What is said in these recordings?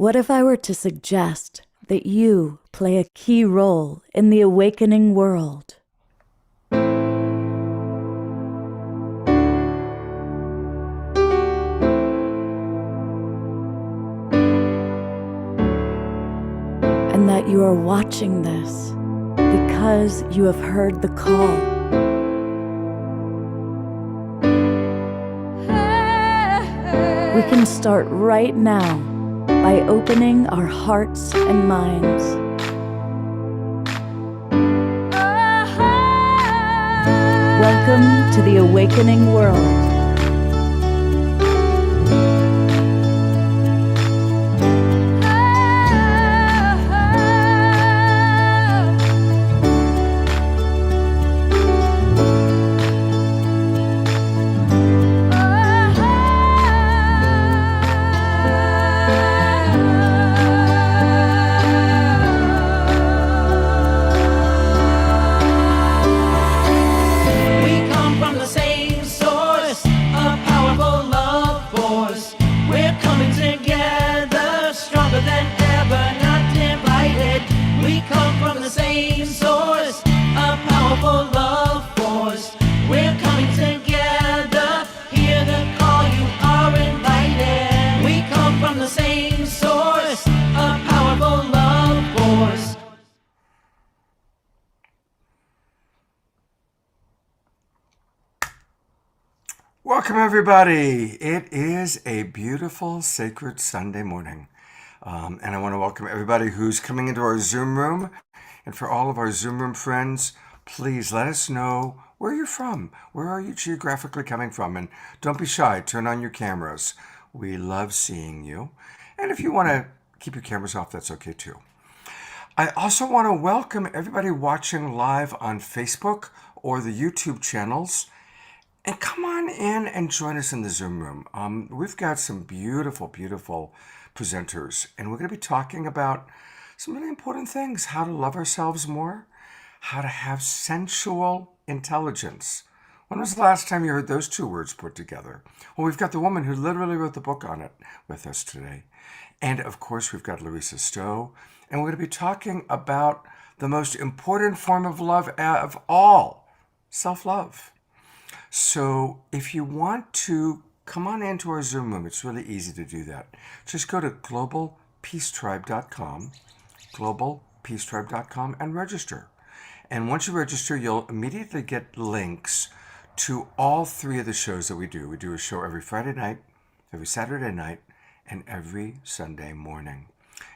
What if I were to suggest that you play a key role in the awakening world? And that you are watching this because you have heard the call. We can start right now by opening our hearts and minds. Welcome to the awakening world. Welcome, everybody. It is a beautiful, sacred Sunday morning. And I want to welcome everybody who's coming into our Zoom room. And for all of our Zoom room friends, please let us know where you're from. Where are you geographically coming from? And don't be shy. Turn on your cameras. We love seeing you. And if you want to keep your cameras off, that's okay too. I also want to welcome everybody watching live on Facebook or the YouTube channels. And come on in and join us in the Zoom room. We've got some beautiful, beautiful presenters, and we're going to be talking about some really important things: how to love ourselves more, how to have sensual intelligence. When was the last time you heard those two words put together? Well, we've got the woman who literally wrote the book on it with us today. And of course, we've got Larisa Stow, and we're going to be talking about the most important form of love of all, self-love. So if you want to come on into our Zoom room, it's really easy to do that. Just go to globalpeacetribe.com, and register. And once you register, you'll immediately get links to all three of the shows that we do. We do a show every Friday night, every Saturday night, and every Sunday morning.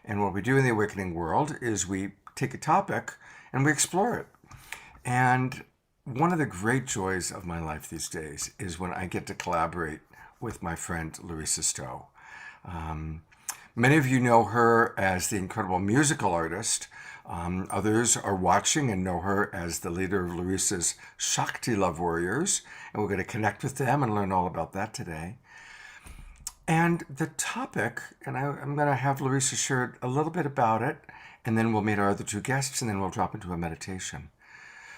And what we do in the Awakening World is we take a topic and we explore it. And one of the great joys of my life these days is when I get to collaborate with my friend Larisa Stow. Many of you know her as the incredible musical artist. Others are watching and know her as the leader of Larisa's Shakti Love Warriors. And we're going to connect with them and learn all about that today. And the topic, and I'm going to have Larisa share a little bit about it, and then we'll meet our other two guests, and then we'll drop into a meditation.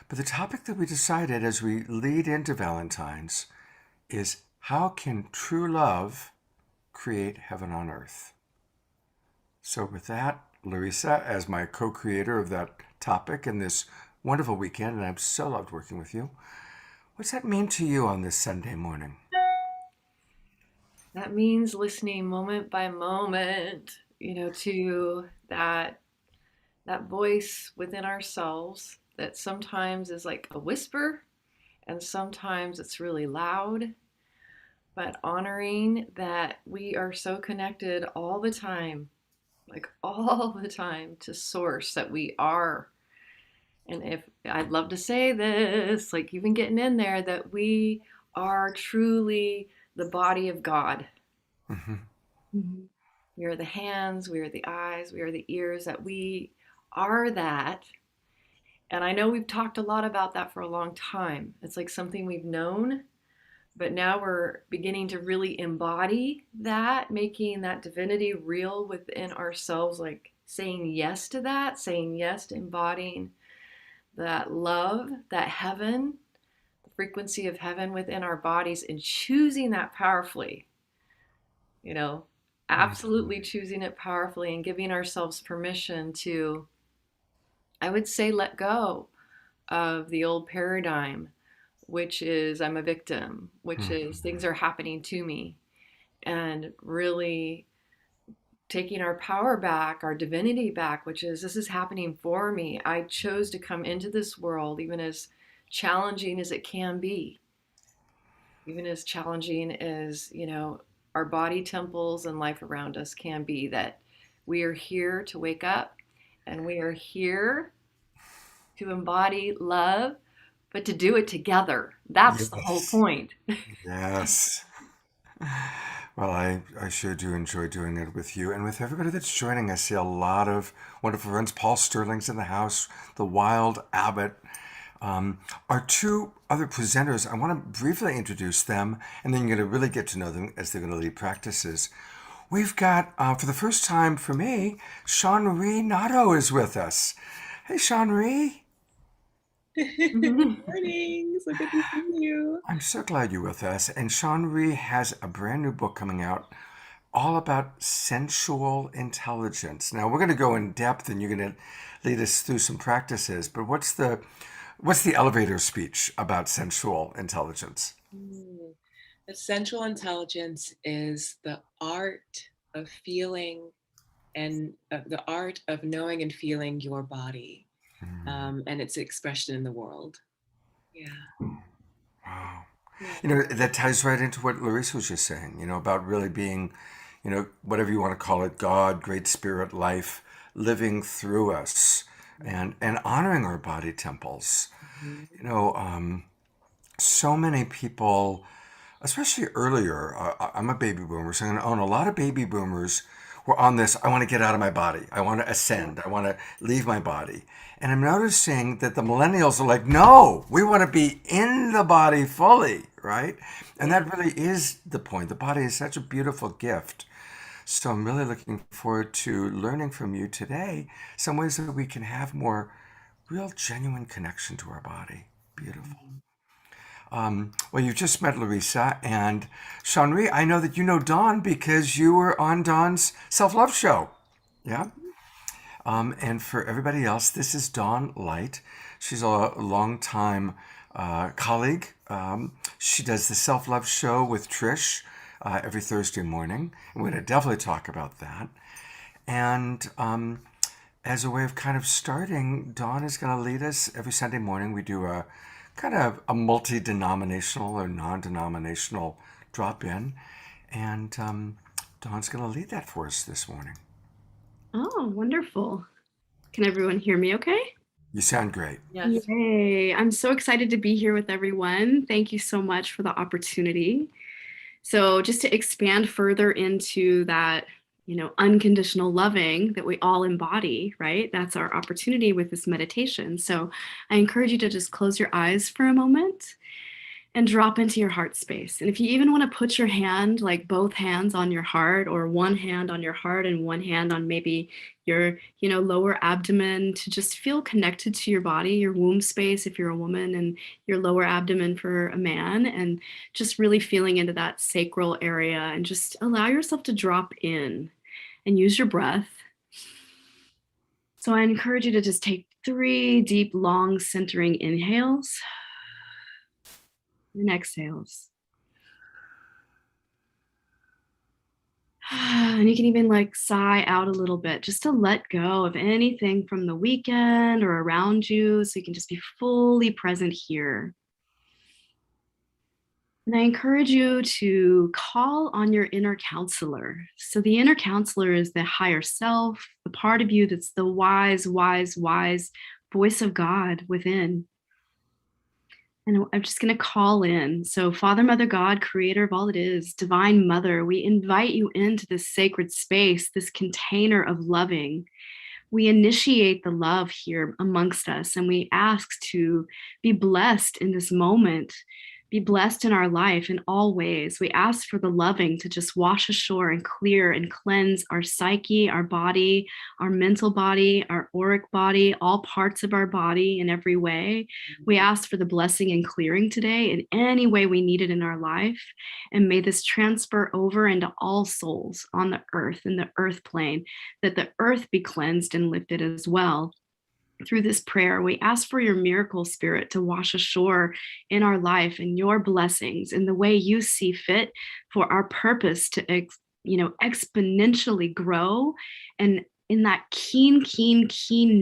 But the topic that we decided as we lead into Valentine's is, how can true love create heaven on earth? So with that, Larisa, as my co-creator of that topic in this wonderful weekend, and I've so loved working with you, what's that mean to you on this Sunday morning? That means listening moment by moment, to that voice within ourselves that sometimes is like a whisper and sometimes it's really loud, but honoring that we are so connected all the time, like all the time, to source that we are. And if I'd love to say this, like even getting in there, that we are truly the body of God. Mm-hmm. Mm-hmm. We are the hands, we are the eyes, we are the ears, that we are that. And I know we've talked a lot about that for a long time. It's like something we've known, but now we're beginning to really embody that, making that divinity real within ourselves, like saying yes to that, saying yes to embodying that love, that heaven, the frequency of heaven within our bodies, and choosing that powerfully. absolutely choosing it powerfully and giving ourselves permission to, I would say, let go of the old paradigm, which is I'm a victim, which is things are happening to me, and really taking our power back, our divinity back, which is this is happening for me. I chose to come into this world, even as challenging as it can be, even as challenging as, our body temples and life around us can be, that we are here to wake up and we are here to embody love, but to do it together. That's the whole Yes. point. Yes. Well, I sure do enjoy doing it with you and with everybody that's joining. I see a lot of wonderful friends. Paul Sterling's in the house, the Wild Abbot. Our two other presenters, I want to briefly introduce them, and then you're going to really get to know them as they're going to lead practices. We've got, for the first time for me, Sean-Ree Nato is with us. Hey, Sean-Ree. Good morning. So good to see you. I'm so glad you're with us. And Sean-Ree has a brand new book coming out all about sensual intelligence. Now, we're going to go in depth and you're going to lead us through some practices, but what's the elevator speech about sensual intelligence? The sensual intelligence is the art of feeling and the art of knowing and feeling your body and its expression in the world. Yeah. Wow. Yeah. That ties right into what Larisa was just saying, about really being, whatever you want to call it, God, Great Spirit, life, living through us and honoring our body temples. Mhm. So many people, especially earlier, I'm a baby boomer, so I'm going to own a lot of baby boomers were on this, I want to get out of my body. I want to ascend. I want to leave my body. And I'm noticing that the millennials are like, no, we want to be in the body fully, right? And that really is the point. The body is such a beautiful gift. So I'm really looking forward to learning from you today some ways that we can have more real, genuine connection to our body. Beautiful. Well, you just met Larisa and Sean-Ree. I know that you know Dawn because you were on Dawn's self-love show. Yeah. And for everybody else, this is Dawn Light. She's a longtime colleague. She does the self-love show with Trish every Thursday morning. And we're going to definitely talk about that. And as a way of kind of starting, Dawn is going to lead us every Sunday morning. We do a kind of a multi-denominational or non-denominational drop-in. And Dawn's going to lead that for us this morning. Oh, wonderful. Can everyone hear me okay? You sound great. Yes. Yay. I'm so excited to be here with everyone. Thank you so much for the opportunity. So just to expand further into that, unconditional loving that we all embody, right? That's our opportunity with this meditation. So I encourage you to just close your eyes for a moment and drop into your heart space. And if you even want to put your hand, like both hands on your heart, or one hand on your heart and one hand on maybe your, lower abdomen, to just feel connected to your body, your womb space if you're a woman, and your lower abdomen for a man, and just really feeling into that sacral area, and just allow yourself to drop in and use your breath. So I encourage you to just take 3 deep, long, centering inhales and exhales. And you can even sigh out a little bit just to let go of anything from the weekend or around you, so you can just be fully present here. And I encourage you to call on your inner counselor. So the inner counselor is the higher self, the part of you that's the wise, wise, wise voice of God within. And I'm just going to call in. So Father, Mother, God, creator of all that is, divine mother, we invite you into this sacred space, this container of loving. We initiate the love here amongst us, and we ask to be blessed in this moment, be blessed in our life in all ways. We ask for the loving to just wash ashore and clear and cleanse our psyche, our body, our mental body, our auric body, all parts of our body in every way. We ask for the blessing and clearing today in any way we need it in our life. And may this transfer over into all souls on the earth, in the earth plane, that the earth be cleansed and lifted as well. Through this prayer, we ask for your miracle spirit to wash ashore in our life and your blessings in the way you see fit for our purpose to exponentially grow, and in that keen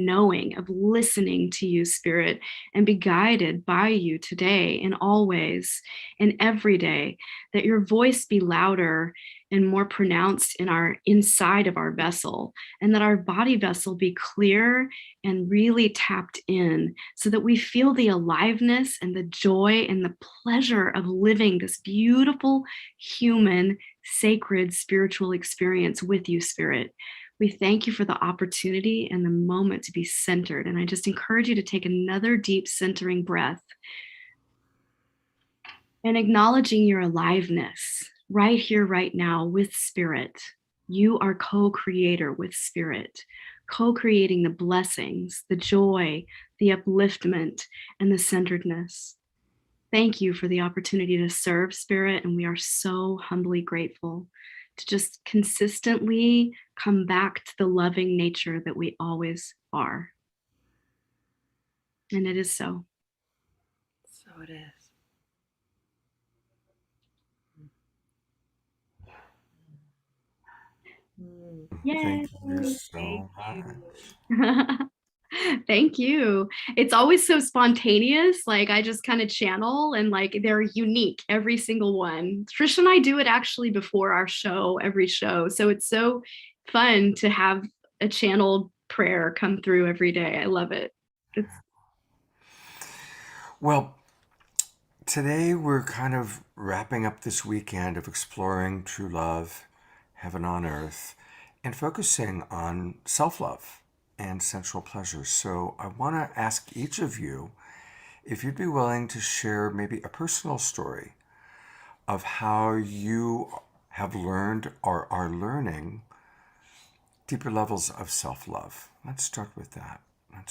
knowing of listening to you, Spirit, and be guided by you today and always and every day, that your voice be louder and more pronounced in our inside of our vessel, and that our body vessel be clear and really tapped in, so that we feel the aliveness and the joy and the pleasure of living this beautiful human sacred spiritual experience with you, Spirit. We thank you for the opportunity and the moment to be centered. And I just encourage you to take another deep centering breath and acknowledging your aliveness right here, right now with Spirit. You are co-creator with Spirit, co-creating the blessings, the joy, the upliftment, and the centeredness. Thank you for the opportunity to serve, Spirit, and we are so humbly grateful to just consistently come back to the loving nature that we always are. And it is so. So it is. Yay. Thank you so much. Thank you. It's always so spontaneous. Like I just kind of channel, and like they're unique, every single one. Trish and I do it actually before our show, every show. So it's so fun to have a channeled prayer come through every day. I love it. Well, today we're kind of wrapping up this weekend of exploring true love, heaven on earth, and focusing on self-love and sensual pleasure. So I want to ask each of you if you'd be willing to share maybe a personal story of how you have learned or are learning deeper levels of self-love. Let's start with that. And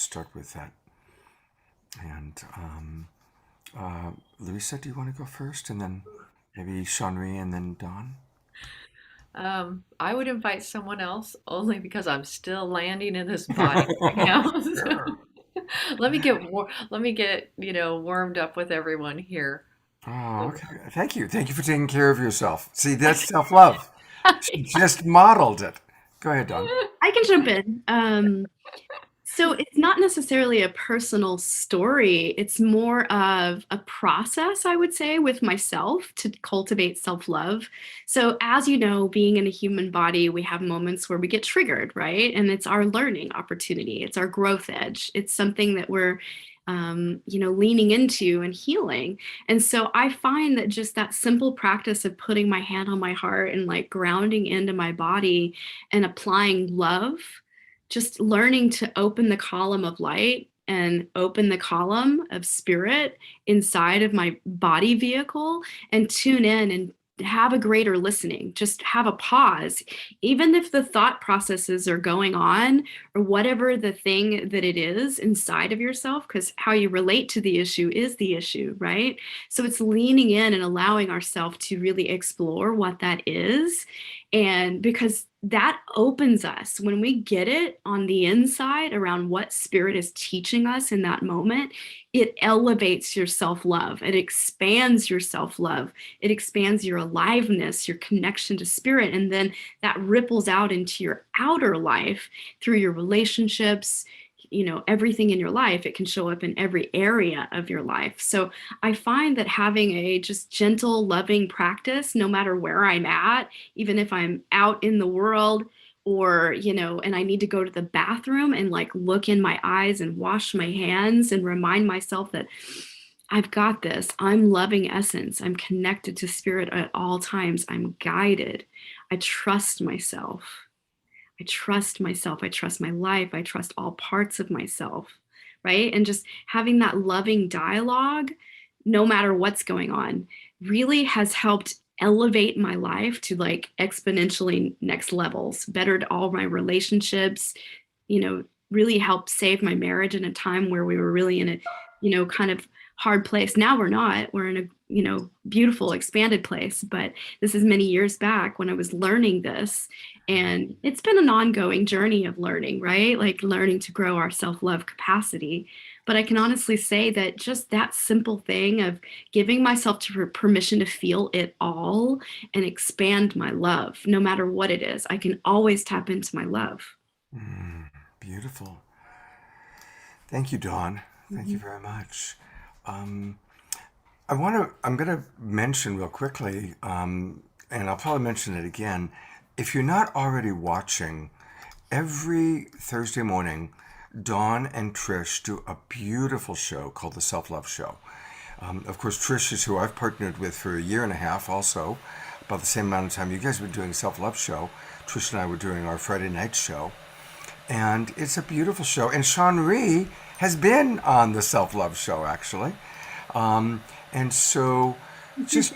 Larisa, do you want to go first? And then maybe Shanri and then Dawn? I would invite someone else only because I'm still landing in this body right now. Sure. Let me get warmed up with everyone here. Oh, okay. Thank you for taking care of yourself. See, that's self-love. She just modeled it. Go ahead, Dawn. I can jump in. So it's not necessarily a personal story. It's more of a process, I would say, with myself to cultivate self-love. So as you know, being in a human body, we have moments where we get triggered, right? And it's our learning opportunity. It's our growth edge. It's something that we're leaning into and healing. And so I find that just that simple practice of putting my hand on my heart and like grounding into my body and applying love, just learning to open the column of light and open the column of spirit inside of my body vehicle and tune in and have a greater listening, just have a pause, even if the thought processes are going on or whatever the thing that it is inside of yourself, because how you relate to the issue is the issue, right? So it's leaning in and allowing ourselves to really explore what that is. And because that opens us when we get it on the inside around what spirit is teaching us in that moment, it elevates your self-love. It expands your self-love. It expands your aliveness, your connection to spirit. And then that ripples out into your outer life through your relationships, everything in your life. It can show up in every area of your life. So I find that having a just gentle, loving practice, no matter where I'm at, even if I'm out in the world or, and I need to go to the bathroom and like look in my eyes and wash my hands and remind myself that I've got this. I'm loving essence. I'm connected to spirit at all times. I'm guided. I trust myself. I trust myself. I trust my life. I trust all parts of myself, right? And just having that loving dialogue no matter what's going on, really has helped elevate my life to like exponentially next levels, bettered all my relationships, really helped save my marriage in a time where we were really in a, kind of hard place. Now we're not. We're in a, beautiful, expanded place. But this is many years back when I was learning this. And it's been an ongoing journey of learning, right? Like learning to grow our self-love capacity. But I can honestly say that just that simple thing of giving myself permission to feel it all and expand my love, no matter what it is, I can always tap into my love. Beautiful. Thank you, Dawn. Thank you very much. I'm going to mention real quickly, and I'll probably mention it again. If you're not already watching, every Thursday morning, Dawn and Trish do a beautiful show called The Self-Love Show. Of course, Trish is who I've partnered with for a year and a half also, about the same amount of time you guys have been doing Self-Love Show. Trish and I were doing our Friday night show. And it's a beautiful show. And Sean Rhee has been on the Self-Love Show, actually. And so just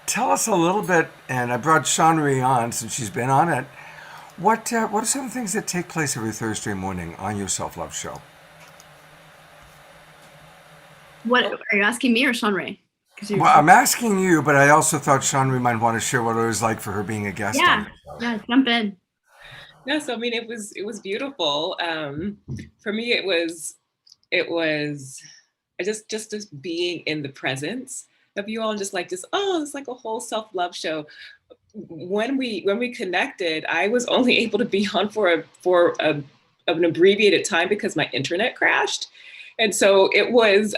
tell us a little bit, and I brought Sean Rhee on since she's been on it. What are some of the things that take place every Thursday morning on your Self-Love Show? What are you asking me or Sean Rhee? Well, I'm asking you, but I also thought Sean Rhee might want to share what it was like for her being a guest on the show. Yeah, jump in. No, so I mean, it was beautiful. For me, it was just being in the presence of you all, and just oh, it's like a whole self-love show. When we connected, I was only able to be on for an abbreviated time because my internet crashed. And so it was,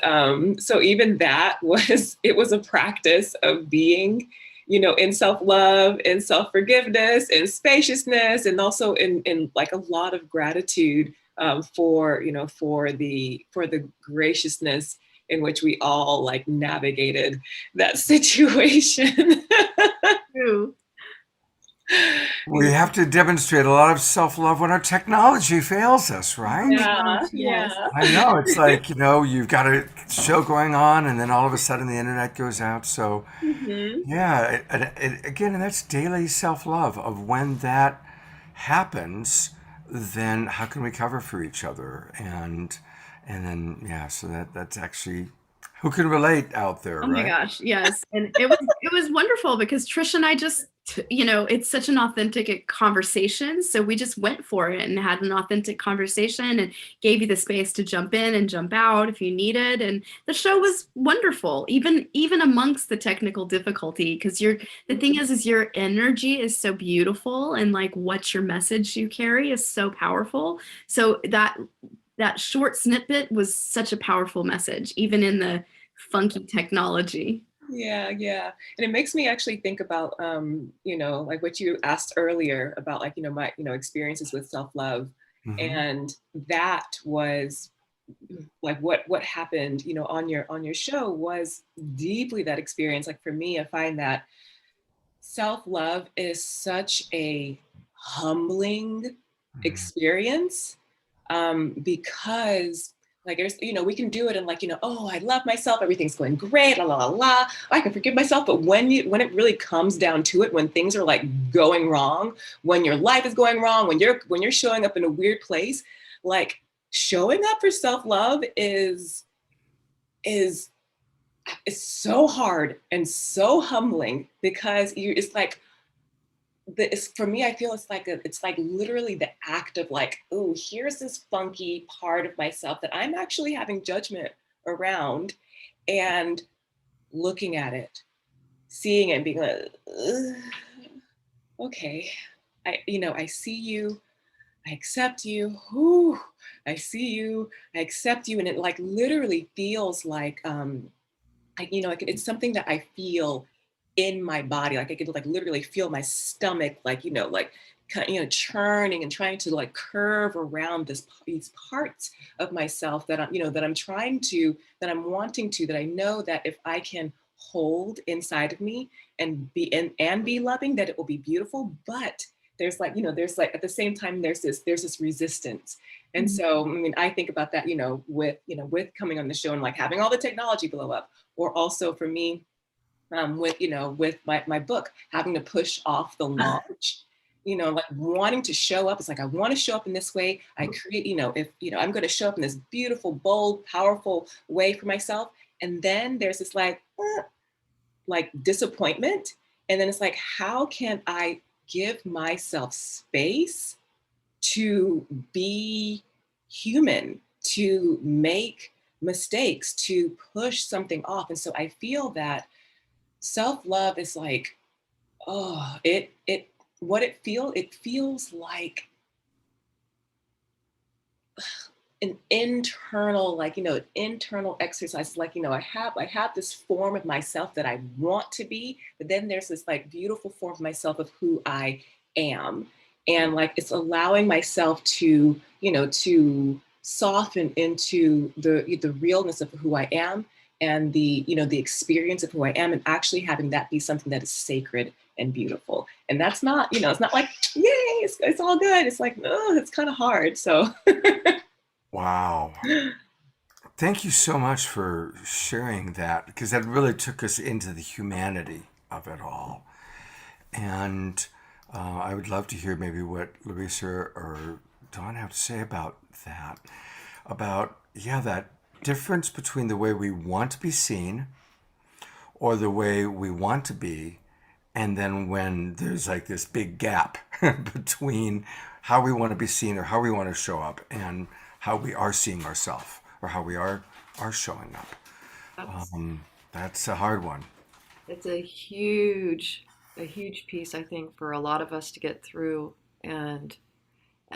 so even that was a practice of being, in self-love, in self-forgiveness, in spaciousness, and also in like a lot of gratitude for the graciousness in which we all like navigated that situation. We have to demonstrate a lot of self-love when our technology fails us, right? Yeah. I know. It's like, you've got a show going on and then all of a sudden the internet goes out. So, yeah, again, and that's daily self-love of when that happens, then how can we cover for each other? And then, yeah, so that's actually... Who can relate out there, right? Oh my gosh, yes. And it was wonderful because Trish and I just, it's such an authentic conversation. So we just went for it and had an authentic conversation and gave you the space to jump in and jump out if you needed. And the show was wonderful, even amongst the technical difficulty, because the thing is your energy is so beautiful and like what your message you carry is so powerful. So that short snippet was such a powerful message, even in the funky technology. Yeah. And it makes me actually think about, like what you asked earlier about like, my, experiences with self-love. Mm-hmm. And that was like what happened, on your show was deeply that experience. Like for me, I find that self-love is such a humbling experience. Because like there's, we can do it and like, oh, I love myself, everything's going great, la la la, I can forgive myself. But when it really comes down to it, when things are like going wrong, when your life is going wrong, when you're showing up in a weird place, like showing up for self-love is so hard and so humbling because it's like, for me, I feel it's like literally the act of like, oh, here's this funky part of myself that I'm actually having judgment around, and looking at it, seeing it, and being like, okay, I see you, I accept you. Whew, I see you, I accept you, and it like literally feels like, it's something that I feel in my body. Like I could like literally feel my stomach, like, churning and trying to like curve around these parts of myself that I'm wanting to, that I know that if I can hold inside of me and be loving, that it will be beautiful. But there's like at the same time, there's this resistance. And so, I mean, I think about that, with coming on the show and like having all the technology blow up, or also for me, with my book, having to push off the launch, like wanting to show up. It's like, I want to show up in this way. I create, if, I'm going to show up in this beautiful, bold, powerful way for myself. And then there's this like disappointment. And then it's like, how can I give myself space to be human, to make mistakes, to push something off? And so I feel that self-love is like, it feels like an internal, internal exercise. Like, I have this form of myself that I want to be, but then there's this like beautiful form of myself of who I am. And like, it's allowing myself to, to soften into the realness of who I am, and the experience of who I am, and actually having that be something that is sacred and beautiful. And that's not, it's not like, yay, it's all good. It's like, oh, it's kind of hard. So Wow. Thank you so much for sharing that, because that really took us into the humanity of it all. And I would love to hear maybe what Larisa or Dawn have to say about that. About, that difference between the way we want to be seen or the way we want to be, and then when there's like this big gap between how we want to be seen or how we want to show up and how we are seeing ourselves or how we are showing up. That's, That's a hard one. it's a huge piece, I think, for a lot of us to get through. And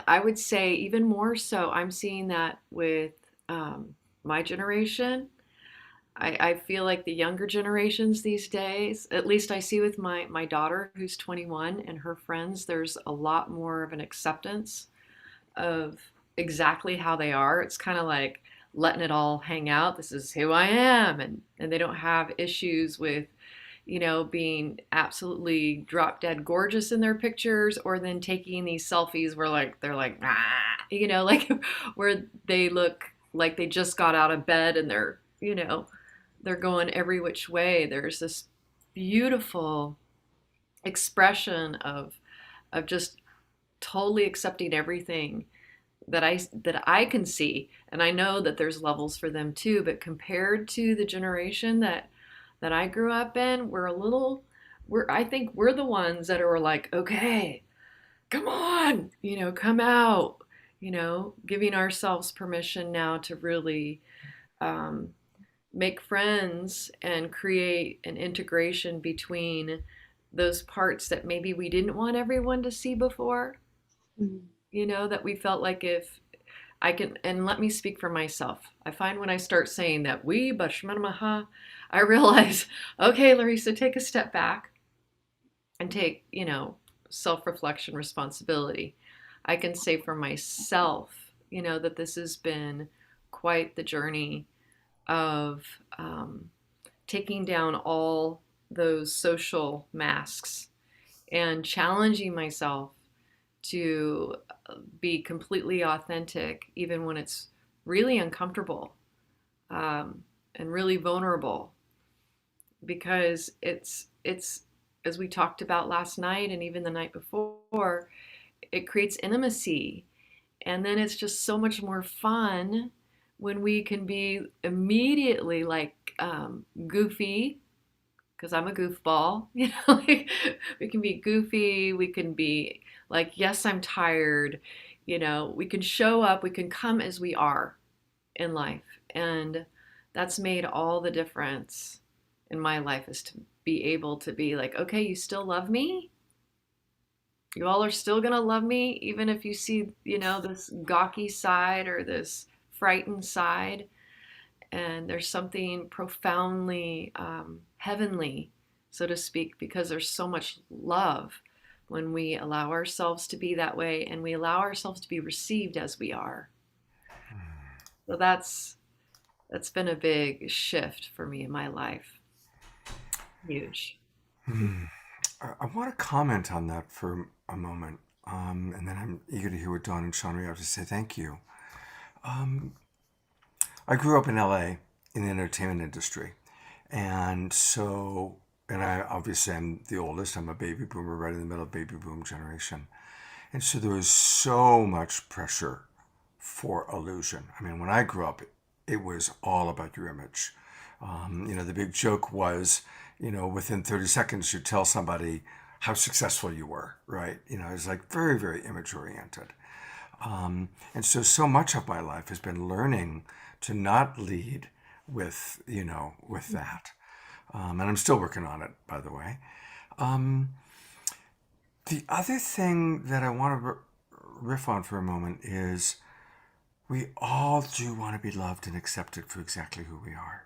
I would say even more so, I'm seeing that with my generation. I feel like the younger generations these days, at least I see with my daughter who's 21 and her friends, there's a lot more of an acceptance of exactly how they are. It's kind of like letting it all hang out. This is who I am. And they don't have issues with, being absolutely drop dead gorgeous in their pictures, or then taking these selfies where they're like, like where they look like they just got out of bed and they're going every which way. There's this beautiful expression of just totally accepting everything that I can see. And I know that there's levels for them too, but compared to the generation that I grew up in, I think we're the ones that are like, okay, come on, come out, giving ourselves permission now to really make friends and create an integration between those parts that maybe we didn't want everyone to see before. That we felt like, if I can, and let me speak for myself. I find when I start saying that I realize, okay, Larisa, take a step back and take, self-reflection responsibility. I can say for myself, that this has been quite the journey of taking down all those social masks and challenging myself to be completely authentic, even when it's really uncomfortable and really vulnerable, because it's as we talked about last night and even the night before, it creates intimacy, and then it's just so much more fun when we can be immediately like goofy, because I'm a goofball, like we can be goofy, we can be like, yes, I'm tired, we can show up, we can come as we are in life. And that's made all the difference in my life, is to be able to be like, okay, you still love me? You all are still gonna love me, even if you see, this gawky side or this frightened side. And there's something profoundly heavenly, so to speak, because there's so much love when we allow ourselves to be that way, and we allow ourselves to be received as we are. So that's been a big shift for me in my life. Huge. I want to comment on that for a moment, and then I'm eager to hear what Dawn and Sean have to say. Thank you. I grew up in LA in the entertainment industry. And I obviously I'm the oldest. I'm a baby boomer, right in the middle of baby boom generation. And so there was so much pressure for illusion. I mean, when I grew up, it was all about your image. The big joke was, within 30 seconds, you tell somebody how successful you were, right? It was like very, very image oriented. And so much of my life has been learning to not lead with that. And I'm still working on it, by the way. The other thing that I want to riff on for a moment is we all do want to be loved and accepted for exactly who we are.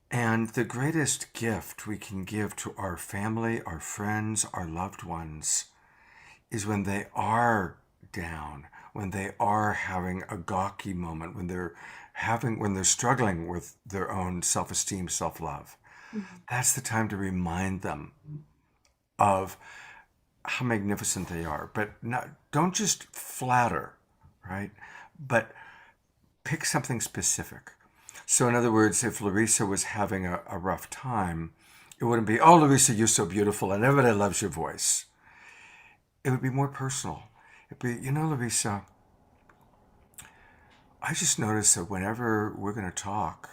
And the greatest gift we can give to our family, our friends, our loved ones is when they are down, when they are having a gawky moment, when they're struggling with their own self-esteem, self-love. Mm-hmm. That's the time to remind them of how magnificent they are. But don't just flatter, right? But pick something specific. So in other words, if Larisa was having a rough time, it wouldn't be, oh, Larisa, you're so beautiful and everybody loves your voice. It would be more personal. It'd be, Larisa, I just noticed that whenever we're going to talk,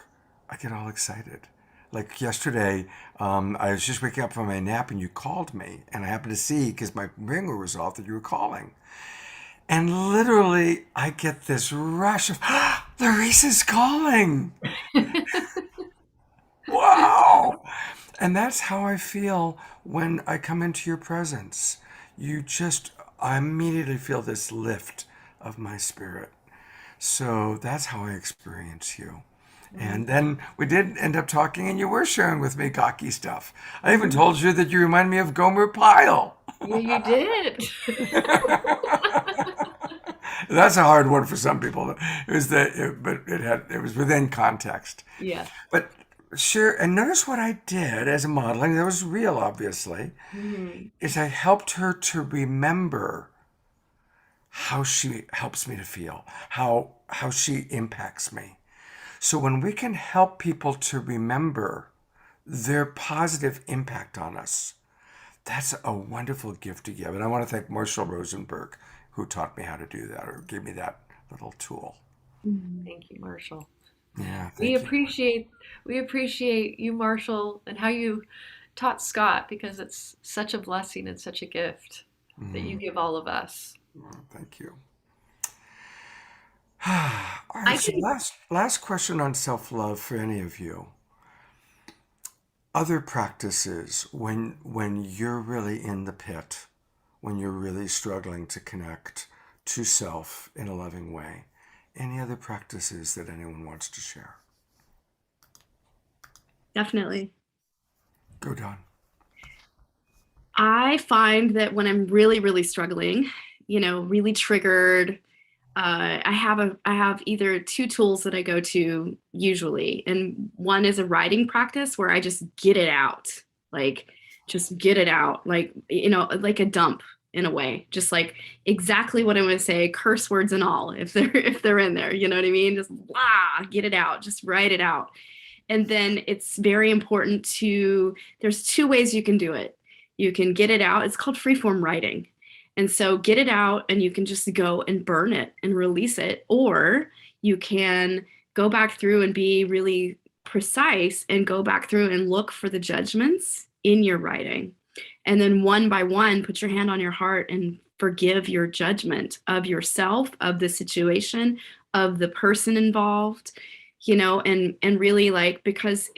I get all excited. Like yesterday, I was just waking up from my nap and you called me. And I happened to see, because my ringer was off, that you were calling. And literally, I get this rush of, Larisa's calling. Wow. And that's how I feel when I come into your presence. I immediately feel this lift of my spirit. So that's how I experience you. And then we did end up talking and you were sharing with me gawky stuff. I even told you that you remind me of Gomer Pyle. Yeah, you did. That's a hard one for some people. It was within context. Yeah. But sure, and notice what I did as a modeling, that was real, obviously, is I helped her to remember how she helps me to feel, how she impacts me. So when we can help people to remember their positive impact on us, that's a wonderful gift to give. And I want to thank Marshall Rosenberg, who taught me how to do that, or gave me that little tool. Thank you, Marshall. Yeah, we appreciate you, Marshall, and how you taught Scott, because it's such a blessing and such a gift that you give all of us. Thank you. All right, so last question on self-love for any of you. Other practices when you're really in the pit, when you're really struggling to connect to self in a loving way. Any other practices that anyone wants to share? Definitely. Go, Dawn. I find that when I'm really, really struggling, really triggered, I have either two tools that I go to usually, and one is a writing practice where I just get it out, like a dump in a way, just like exactly what I'm going to say, curse words and all, if they're in there, you know what I mean? Just get it out, just write it out. And then it's very important there's two ways you can do it. You can get it out. It's called freeform writing. And so get it out and you can just go and burn it and release it. Or you can go back through and be really precise and go back through and look for the judgments in your writing. And then one by one, put your hand on your heart and forgive your judgment of yourself, of the situation, of the person involved, and really because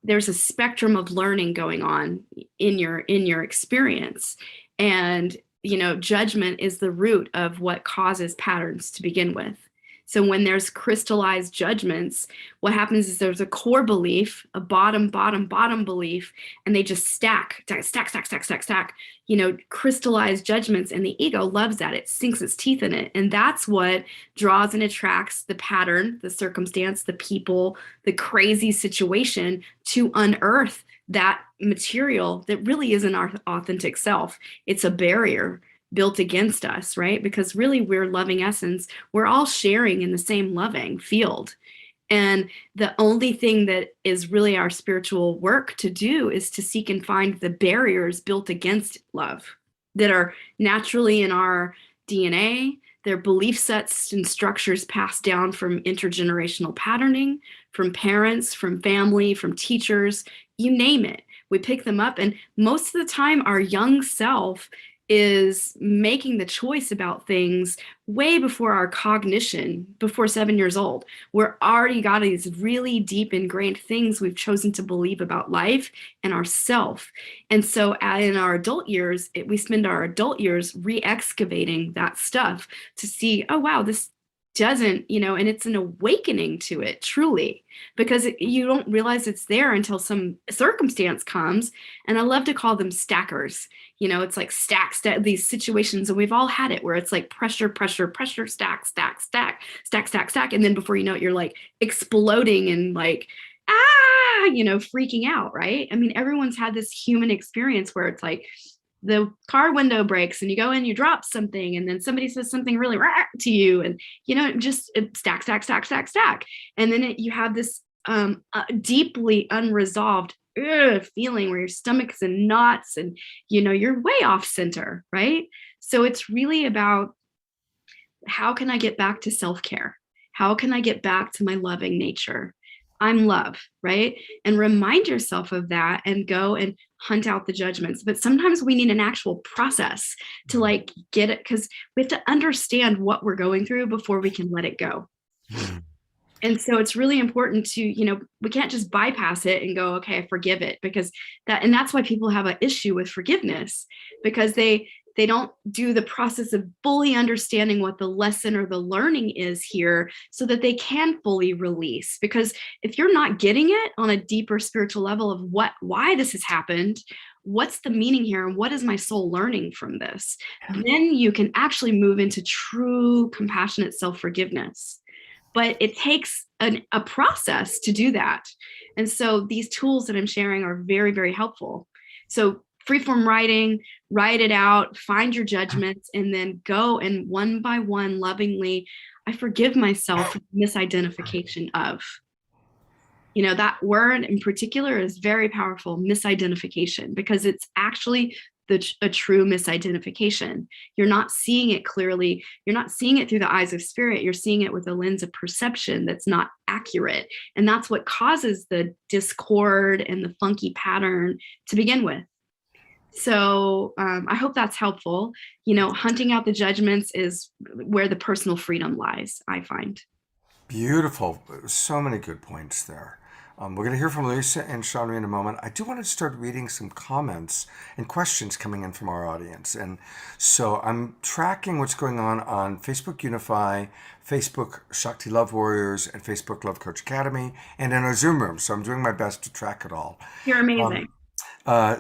there's a spectrum of learning going on in your experience. And, judgment is the root of what causes patterns to begin with. So when there's crystallized judgments, what happens is there's a core belief, a bottom belief, and they just stack, crystallized judgments, and the ego loves that. It sinks its teeth in it. And that's what draws and attracts the pattern, the circumstance, the people, the crazy situation to unearth that material that really isn't our authentic self. It's a barrier built against us, right? Because really we're loving essence. We're all sharing in the same loving field. And the only thing that is really our spiritual work to do is to seek and find the barriers built against love that are naturally in our DNA. They're belief sets and structures passed down from intergenerational patterning, from parents, from family, from teachers, you name it. We pick them up, and most of the time our young self is making the choice about things way before our cognition, before 7 years old. We're already got these really deep ingrained things we've chosen to believe about life and ourself. And so in our adult years, we spend our adult years re-excavating that stuff to see, oh, wow, this doesn't, and it's an awakening to it, truly, because you don't realize it's there until some circumstance comes. And I love to call them stackers. It's like stack, these situations, and we've all had it where it's like pressure, stack, stack, stack, stack, stack, stack. And then before you know it, you're like exploding and like, freaking out, right? I mean, everyone's had this human experience where it's like, the car window breaks and you go in, you drop something, and then somebody says something really rah to you, and just stack, stack, stack, stack, stack. And then you have this deeply unresolved feeling where your stomach's in knots and you're way off center, right? So it's really about, how can I get back to self-care? How can I get back to my loving nature? I'm love, right? And remind yourself of that and go and hunt out the judgments. But sometimes we need an actual process to like get it, because we have to understand what we're going through before we can let it go. And so it's really important to, we can't just bypass it and go, okay, I forgive it, because that's why people have an issue with forgiveness, because they don't do the process of fully understanding what the lesson or the learning is here so that they can fully release. Because if you're not getting it on a deeper spiritual level of why this has happened, what's the meaning here, and what is my soul learning from this, then you can actually move into true compassionate self-forgiveness. But it takes a process to do that. And so these tools that I'm sharing are very, very helpful. So freeform writing, write it out, find your judgments, and then go and one by one, lovingly, I forgive myself for misidentification of. That word in particular is very powerful, misidentification, because it's actually a true misidentification. You're not seeing it clearly. You're not seeing it through the eyes of spirit. You're seeing it with a lens of perception that's not accurate. And that's what causes the discord and the funky pattern to begin with. So I hope that's helpful. Hunting out the judgments is where the personal freedom lies, I find. Beautiful. So many good points there. We're going to hear from Larisa and Shawnee in a moment. I do want to start reading some comments and questions coming in from our audience. And so I'm tracking what's going on Facebook Unify, Facebook Shakti Love Warriors, and Facebook Love Coach Academy, and in our Zoom room. So I'm doing my best to track it all. You're amazing.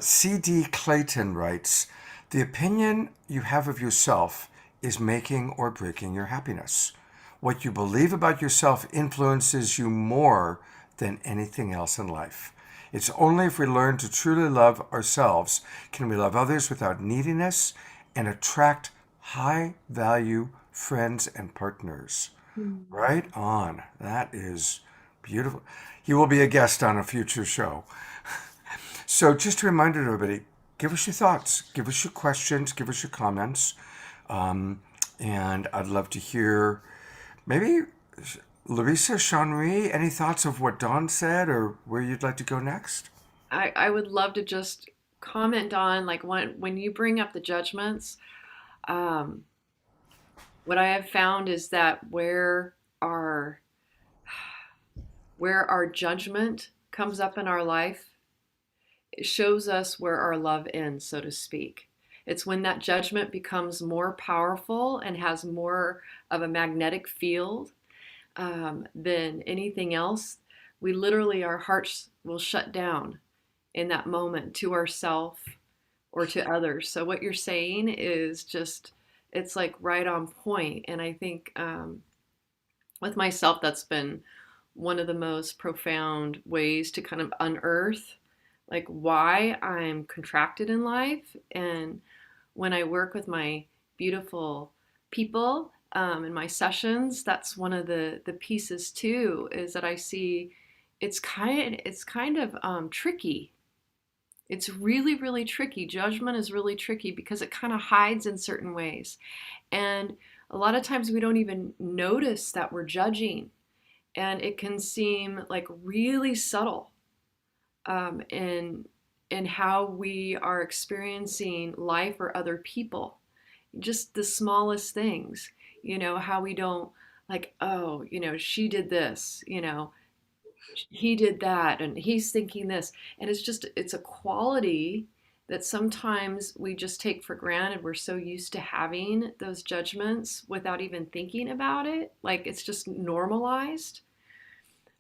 C.D. Clayton writes, the opinion you have of yourself is making or breaking your happiness. What you believe about yourself influences you more than anything else in life. It's only if we learn to truly love ourselves can we love others without neediness and attract high-value friends and partners. Right on. That is beautiful. He will be a guest on a future show. So just a reminder to everybody, give us your thoughts, give us your questions, give us your comments. And I'd love to hear maybe Larisa, Shawnee, any thoughts of what Dawn said or where you'd like to go next? I would love to just comment on, like, when you bring up the judgments, what I have found is that where our judgment comes up in our life, it shows us where our love ends, so to speak. It's when that judgment becomes more powerful and has more of a magnetic field than anything else. We literally, our hearts will shut down in that moment to ourselves or to others. So what you're saying is just, it's like right on point. And I think with myself, that's been one of the most profound ways to kind of unearth like why I'm contracted in life. And when I work with my beautiful people in my sessions. That's one of the pieces too, is that I see it's kind of tricky. It's really, really tricky. Judgment is really tricky because it kind of hides in certain ways. And a lot of times we don't even notice that we're judging. And it can seem like really subtle in how we are experiencing life or other people. Just the smallest things, how we don't like, oh, she did this, he did that, and he's thinking this. And it's a quality that sometimes we just take for granted. We're so used to having those judgments without even thinking about it. Like it's just normalized.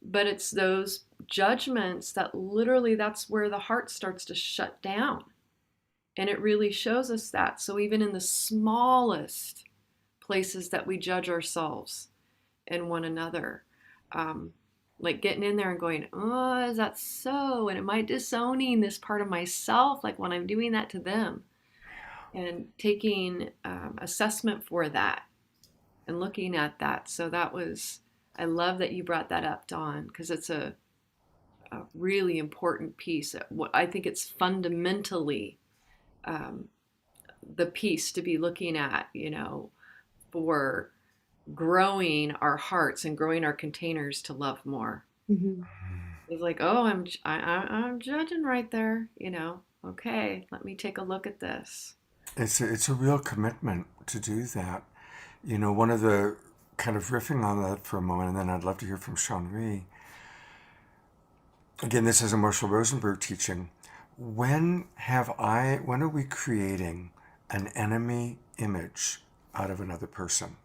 But it's those judgments that literally that's where the heart starts to shut down. And it really shows us that. So even in the smallest places that we judge ourselves and one another, like getting in there and going, oh, is that so? And am I disowning this part of myself? Like when I'm doing that to them, and taking assessment for that and looking at that. So I love that you brought that up, Dawn, because it's a really important piece. I think it's fundamentally the piece to be looking at, for growing our hearts and growing our containers to love more. Mm-hmm. It's like, oh, I'm judging right there, Okay, let me take a look at this. It's a real commitment to do that. One of the kind of riffing on that for a moment, and then I'd love to hear from Sean-Ri. Again, this is a Marshall Rosenberg teaching. When are we creating an enemy image out of another person?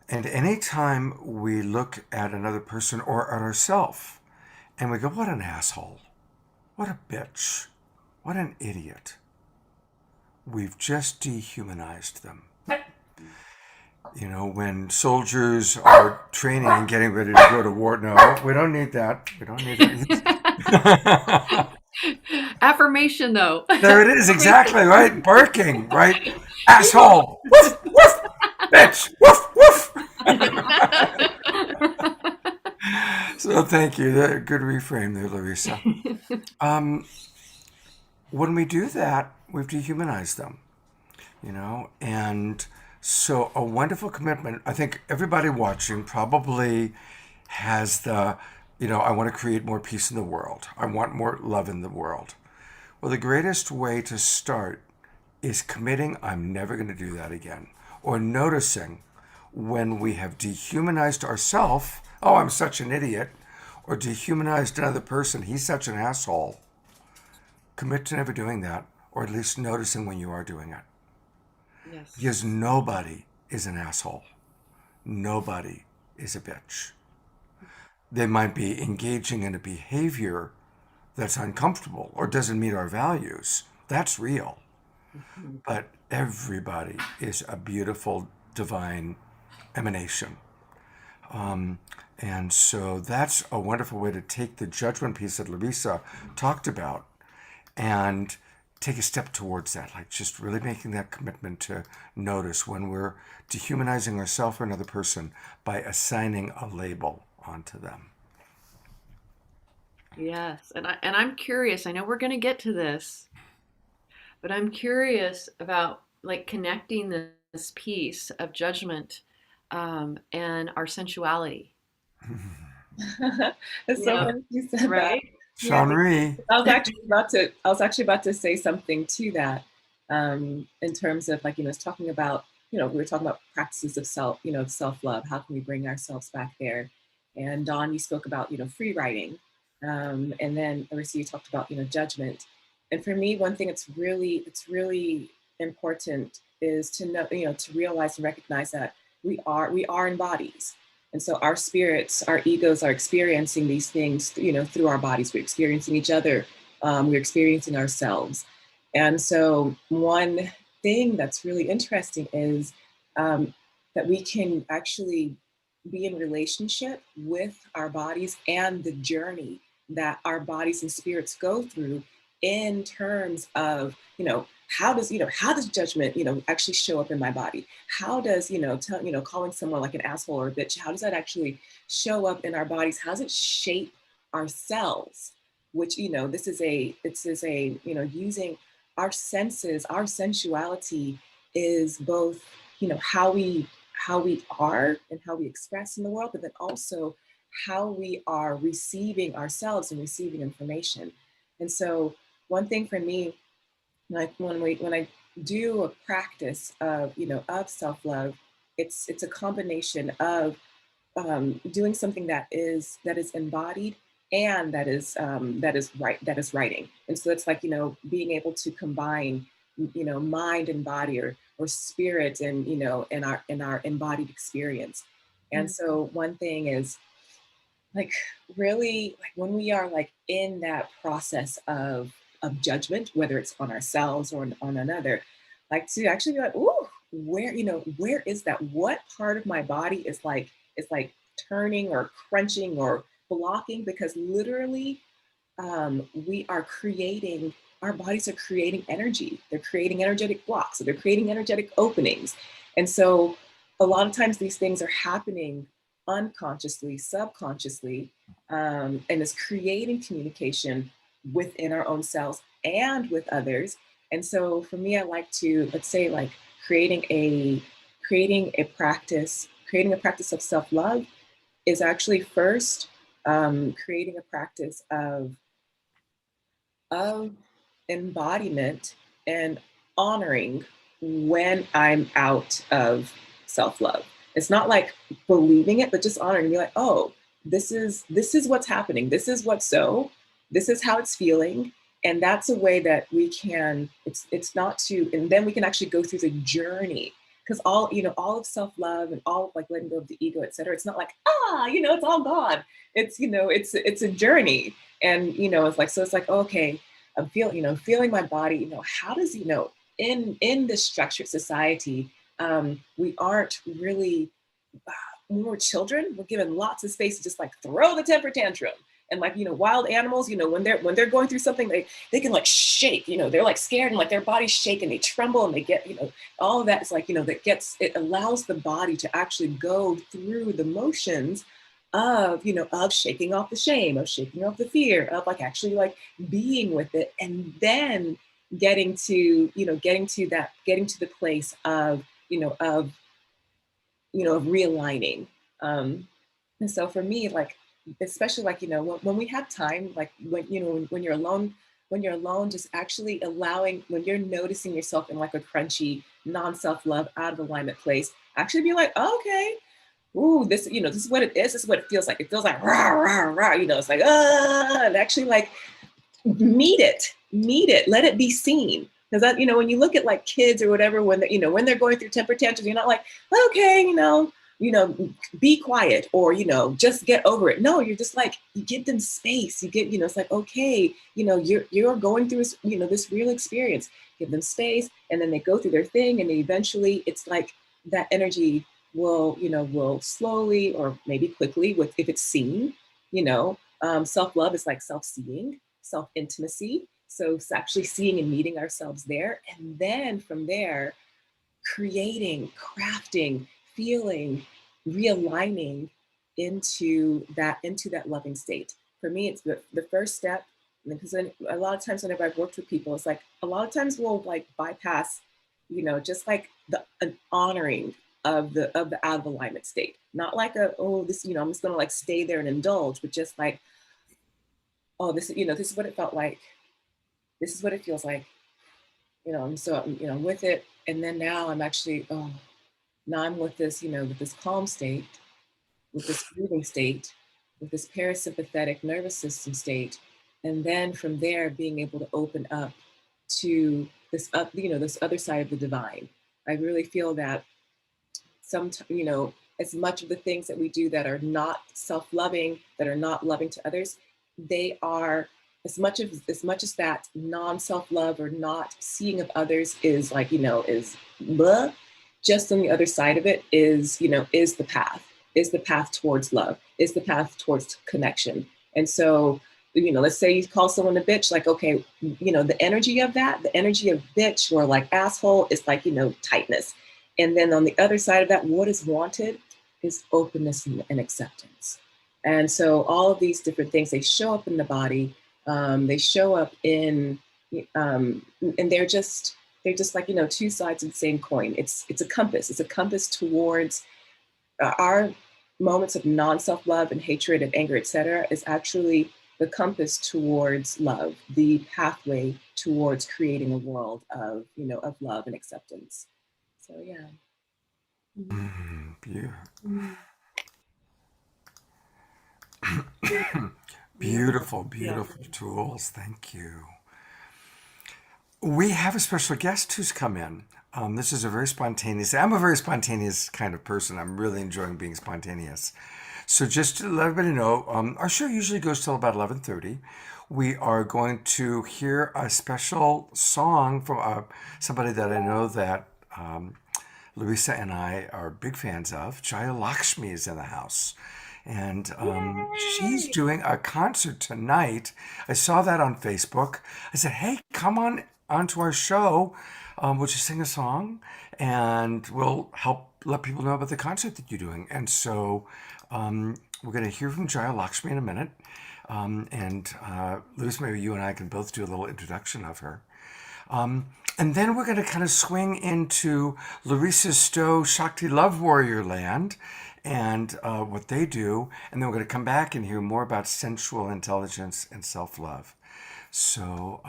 And anytime we look at another person or at ourselves and we go, what an asshole, what a bitch, what an idiot, we've just dehumanized them. When soldiers are training and getting ready to go to war, no, we don't need that. We don't need that. Affirmation, though. There it is, exactly, right? Barking, right? Asshole, woof, woof, bitch, woof, woof. So thank you. Good reframe there, Larisa. When we do that, we've dehumanized them, and so a wonderful commitment. I think everybody watching probably has I want to create more peace in the world. I want more love in the world. Well, the greatest way to start is committing, I'm never going to do that again. Or noticing when we have dehumanized ourselves, oh, I'm such an idiot, or dehumanized another person, he's such an asshole. Commit to never doing that, or at least noticing when you are doing it. Yes. Because nobody is an asshole. Nobody is a bitch. They might be engaging in a behavior that's uncomfortable or doesn't meet our values. That's real. Mm-hmm. But everybody is a beautiful, divine emanation. And so that's a wonderful way to take the judgment piece that Larisa talked about and take a step towards that, like just really making that commitment to notice when we're dehumanizing ourselves or another person by assigning a label onto them. Yes, and I'm curious. I know we're going to get to this, but I'm curious about like connecting this piece of judgment and our sensuality. It's so funny you said right? that. Sean-Ri. I was actually about to say something to that in terms of like, it's talking about, we were talking about practices of self-love. How can we bring ourselves back there? And Dawn, you spoke about, free writing. And then Larisa, you talked about, judgment. And for me, one thing it's really important is to know, to realize and recognize that we are in bodies. And so our spirits, our egos are experiencing these things, through our bodies. We're experiencing each other. We're experiencing ourselves. And so one thing that's really interesting is that we can actually be in relationship with our bodies and the journey that our bodies and spirits go through in terms of, how does judgment, actually show up in my body? How does, calling someone like an asshole or a bitch, how does that actually show up in our bodies? How does it shape ourselves? Which, this is a, using our senses, our sensuality is both, how we are and how we express in the world, but then also how we are receiving ourselves and receiving information. And so one thing for me, like when I do a practice of, of self-love, it's a combination of doing something that is embodied and that is writing. And so it's like, being able to combine, mind and body, or spirit and, in our embodied experience. And so one thing is, like, really, like when we are like in that process of judgment, whether it's on ourselves or on another, like to actually be like, ooh, where is that? What part of my body is like turning or crunching or blocking? Because literally, we are creating, our bodies are creating energy. They're creating energetic blocks. So they're creating energetic openings. And so a lot of times these things are happening unconsciously, subconsciously, and is creating communication within our own selves and with others. And so for me, I like to, let's say, like creating a practice of self-love is actually first creating a practice of embodiment and honoring when I'm out of self-love. It's not like believing it, but just honoring and be like, oh, this is what's happening. This is this is how it's feeling. And that's a way that we can, it's not to, and then we can actually go through the journey. Because all of self-love and all of like letting go of the ego, et cetera, it's not like, it's all gone. It's, it's a journey. And, it's like, so it's like, okay, I'm feeling my body, how does, in this structured society, we aren't really, when we're children, we're given lots of space to just like throw the temper tantrum. And like, wild animals, when they're going through something, they can like shake, they're like scared and like their bodies shake and they tremble and they get, all of that is like, it allows the body to actually go through the motions of, of shaking off the shame, of shaking off the fear, of like actually like being with it. And then getting to the place of, of realigning. And so for me, like, especially like, when we have time, like when you're alone, just actually allowing, when you're noticing yourself in like a crunchy, non-self-love, out of alignment place, actually be like, oh, okay, ooh, this is what it is. This is what it feels like. It feels like rah, rah, rah, it's like, and actually like meet it, let it be seen. Because that, when you look at like kids or whatever, when when they're going through temper tantrums, you're not like, okay, be quiet or, just get over it. No, you're just like, you give them space. You get, it's like, okay, you're going through this, this real experience. Give them space, and then they go through their thing, and eventually it's like that energy will slowly or maybe quickly, if it's seen, self-love is like self-seeing, self-intimacy. So it's actually seeing and meeting ourselves there. And then from there, creating, crafting, feeling, realigning into that loving state. For me, it's the first step, because then a lot of times whenever I've worked with people, it's like a lot of times we'll like bypass, just like an honoring of the out of alignment state. Not like I'm just gonna like stay there and indulge, but just like, oh, this is what it felt like. This is what it feels like. And so I'm with it. And then now I'm actually, now I'm with this, with this calm state, with this breathing state, with this parasympathetic nervous system state. And then from there, being able to open up to this this other side of the divine. I really feel that as much of the things that we do that are not self-loving, that are not loving to others, they are, as much as that non-self-love or not seeing of others is like, is blah, just on the other side of it is the path towards love, is the path towards connection. And so let's say you call someone a bitch, like, okay, the energy of that, the energy of bitch or like asshole is like, tightness. And then on the other side of that, what is wanted is openness and acceptance. And so all of these different things, they show up in the body, they show up in, and they're just like, two sides of the same coin. It's a compass. It's a compass towards our moments of non-self-love and hatred and anger, etc., is actually the compass towards love, the pathway towards creating a world of, of love and acceptance. So yeah. Beautiful, beautiful tools. Thank you. We have a special guest who's come in. This is a very spontaneous. I'm a very spontaneous kind of person. I'm really enjoying being spontaneous. So just to let everybody know, our show usually goes till about 11:30. We are going to hear a special song from somebody that I know that Larisa and I are big fans of. Jaya Lakshmi is in the house. And she's doing a concert tonight. I saw that on Facebook. I said, hey, come on onto our show. Would you sing a song? And we'll help let people know about the concert that you're doing. And so we're going to hear from Jaya Lakshmi in a minute. Lewis, maybe you and I can both do a little introduction of her. And then we're going to kind of swing into Larisa Stow, Shakti Love Warrior Land, and what they do. And then we're going to come back and hear more about sensual intelligence and self-love. So,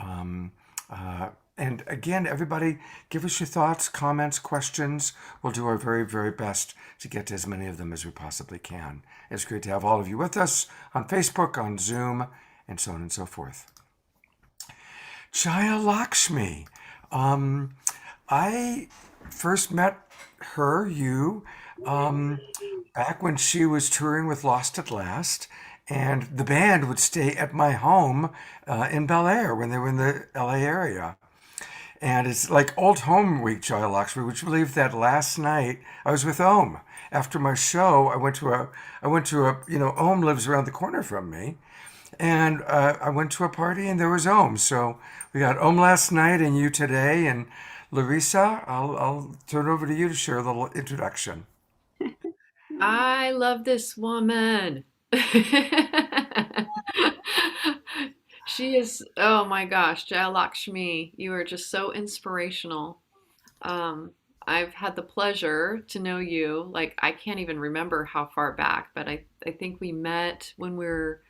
and again, everybody, give us your thoughts, comments, questions. We'll do our very, very best to get to as many of them as we possibly can. It's great to have all of you with us on Facebook, on Zoom, and so on and so forth. Jaya Lakshmi. I first met you, back when she was touring with Lost at Last, and the band would stay at my home in Bel Air when they were in the LA area. And it's like old home week, Jaya Lakshmi. Would you believe that last night I was with Om after my show? I went to a Om lives around the corner from me. And I went to a party and there was Om. So we got Om last night and you today. And Larisa, I'll turn it over to you to share a little introduction. I love this woman. She is, oh my gosh, Jaya Lakshmi, you are just so inspirational. I've had the pleasure to know you, like I can't even remember how far back, but I think we met when we were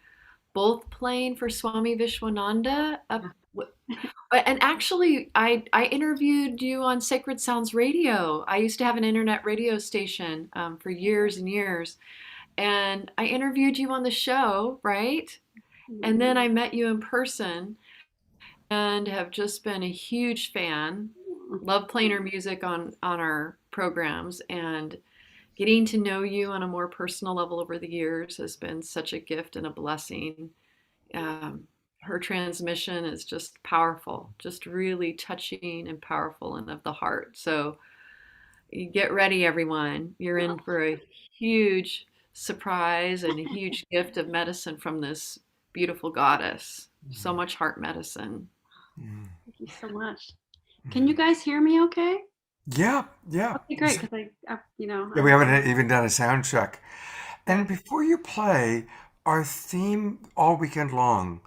both playing for Swami Vishwananda. And actually, I interviewed you on Sacred Sounds Radio. I used to have an internet radio station for years and years. And I interviewed you on the show, right? And then I met you in person and have just been a huge fan. Love playing her music on our programs, and getting to know you on a more personal level over the years has been such a gift and a blessing. Her transmission is just powerful, just really touching and powerful and of the heart. So you get ready, everyone. You're in for a huge surprise and a huge gift of medicine from this beautiful goddess. So much heart medicine. Thank you so much. Can you guys hear me okay? Yeah. Okay, great, because Yeah, we haven't even done a sound check. And before you play, our theme all weekend long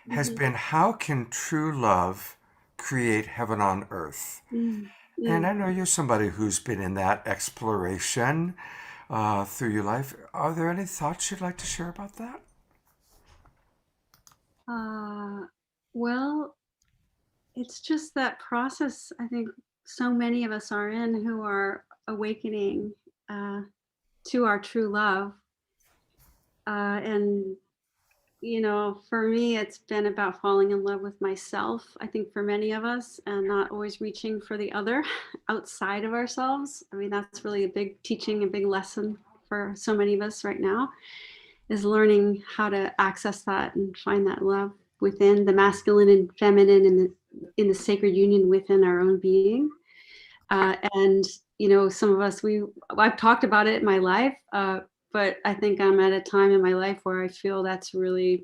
has been, how can true love create heaven on earth? And I know you're somebody who's been in that exploration through your life. Are there any thoughts you'd like to share about that? Well, it's just that process I think so many of us are in, who are awakening to our true love. And for me, it's been about falling in love with myself, I think, for many of us, and not always reaching for the other outside of ourselves. I mean, that's really a big teaching, a big lesson for so many of us right now, is learning how to access that and find that love within, the masculine and feminine, and in the sacred union within our own being. And some of us, I've talked about it in my life, but I think I'm at a time in my life where I feel that's really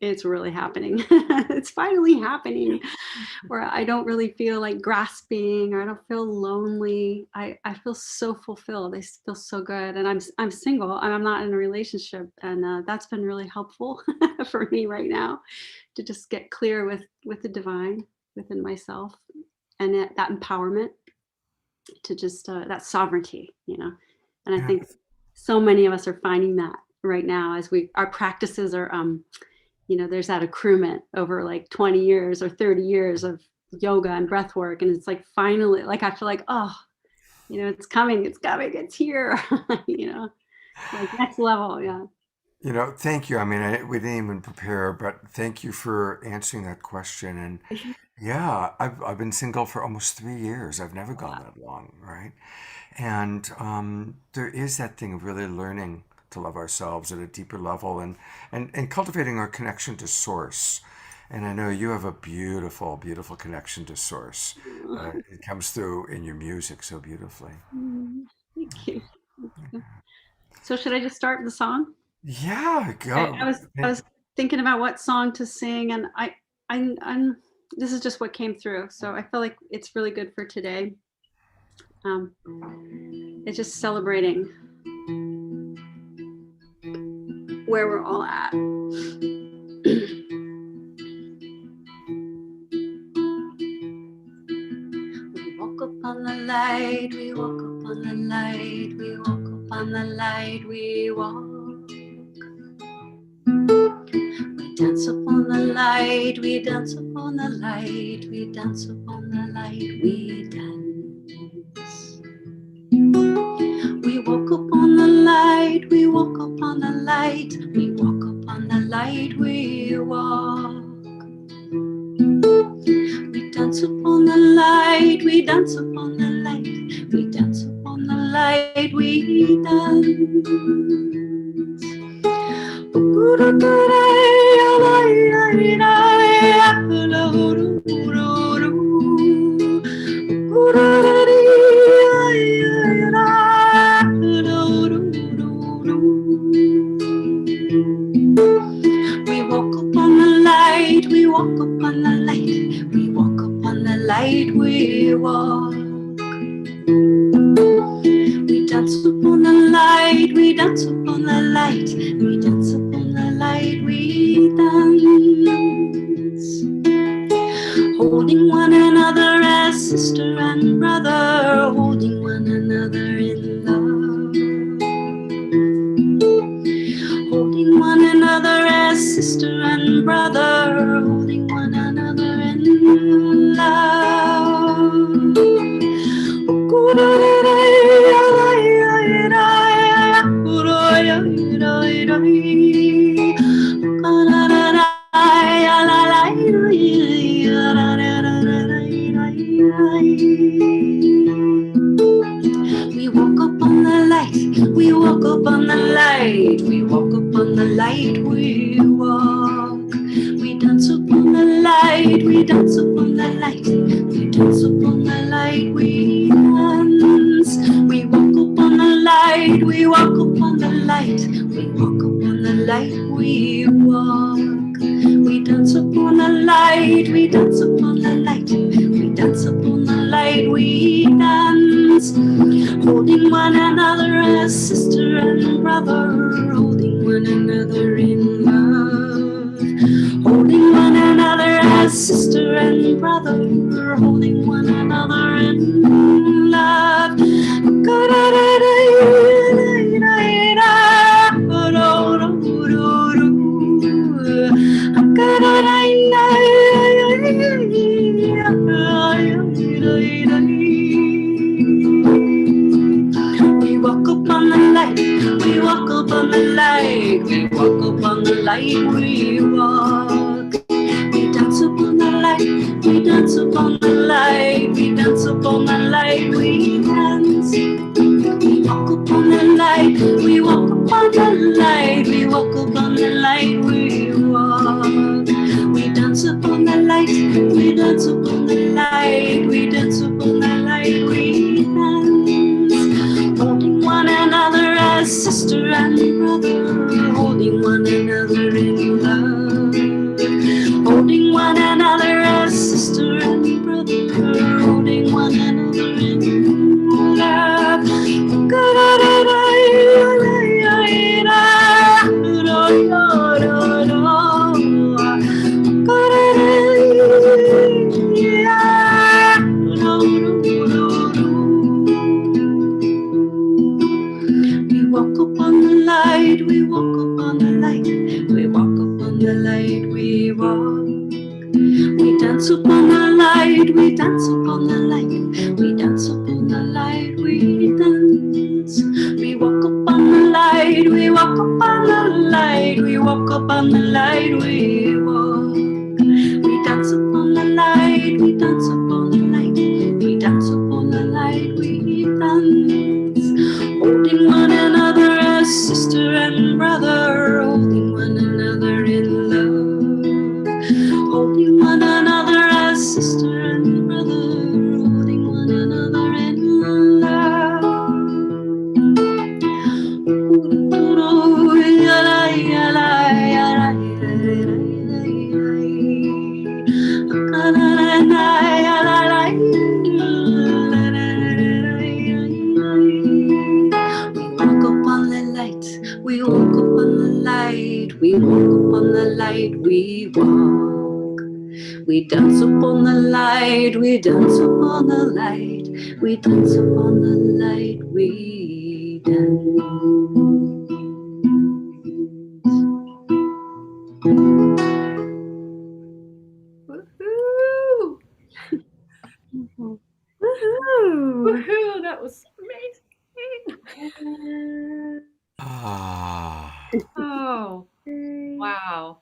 it's really happening. It's finally happening, where I don't really feel like grasping, or I don't feel lonely. I feel so fulfilled. I feel so good. And I'm single, and I'm not in a relationship. And that's been really helpful for me right now, to just get clear with the divine within myself, and that empowerment to just that sovereignty, And I think so many of us are finding that right now, as our practices are, there's that accruement over like 20 years or 30 years of yoga and breath work. And it's like, finally, like, I feel like, oh, it's coming, it's here, like next level. Yeah. Thank you. I mean, we didn't even prepare, but thank you for answering that question. And yeah, I've been single for almost 3 years. I've never gone that long, right? And there is that thing of really learning to love ourselves at a deeper level, and cultivating our connection to source. And I know you have a beautiful, beautiful connection to source. It comes through in your music so beautifully. Thank you. So should I just start the song? Yeah, go. I was thinking about what song to sing, and I'm this is just what came through. So I feel like it's really good for today. It's just celebrating where we're all at. We woke up on the light, we woke up on the light, we woke up on the light, we walk. We dance upon the light, we dance upon the light, we dance upon the light, we dance. We woke up on the light, we woke up on the light, we woke up on the light, we walk. We dance upon the light, we dance upon the light, we dance upon the light, we dance. We woke up on the light, we woke up on the light, we woke up on the light, we walk. We dance upon the light, we dance upon the light, we dance upon the light, we dance. Holding one another as sister and brother, holding one another in love. Holding one another as sister and brother, holding one another in love. We woke up on the light, we woke up on the light, we woke up on the light, we walk. We dance upon the light, we dance upon the light, we dance upon the light, we dance. We woke up on the light, we woke up on the light, we woke up on the light, we walk. We dance upon the light, we dance upon the light, we dance upon the light, we dance. Holding one another as sister and brother, holding one another in love. Holding one another as sister and brother, holding one another in love. We walk up on the light, we walk up on the light, we walk up on the light, we walk. We dance upon the light, we dance upon the light, we dance upon the light, we dance. We walk upon the light, we walk upon the light, we walk upon the light, we walk. We dance upon the light, we dance upon the light, we dance upon the light, we dance. Holding one another as sister and brother, holding one another in love. upon the light, we dance upon the light, we dance. We walk upon the light, we walk upon the light, we walk upon the light, we walk. We dance upon the light, we dance upon the light, we dance upon the light, we dance. Holding one another as sister and brother, holding one another in love. Holding one another as sister and brother, holding one another in love. We walk upon the light, we walk upon the light, we walk. We dance upon the light, we dance upon the light, we dance upon the light, we dance. Woohoo! Woohoo! Woohoo! That was amazing. Ah. Oh, wow.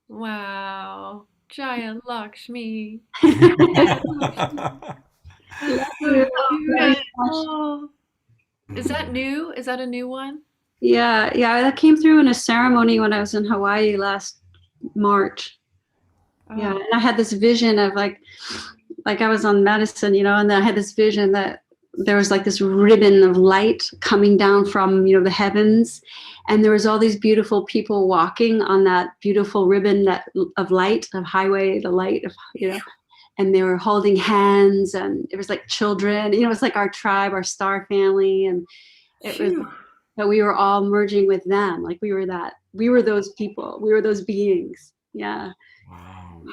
Wow. Jaya Lakshmi. Oh. Is that new? Is that a new one? Yeah, that came through in a ceremony when I was in Hawaii last March. Yeah, Oh. and I had this vision of like I was on medicine, and then I had this vision that there was like this ribbon of light coming down from, the heavens. And there was all these beautiful people walking on that beautiful ribbon of light, of highway, the light of, and they were holding hands, and it was like children, it was like our tribe, our star family. And it was that we were all merging with them. Like we were those people, we were those beings. Yeah. Wow.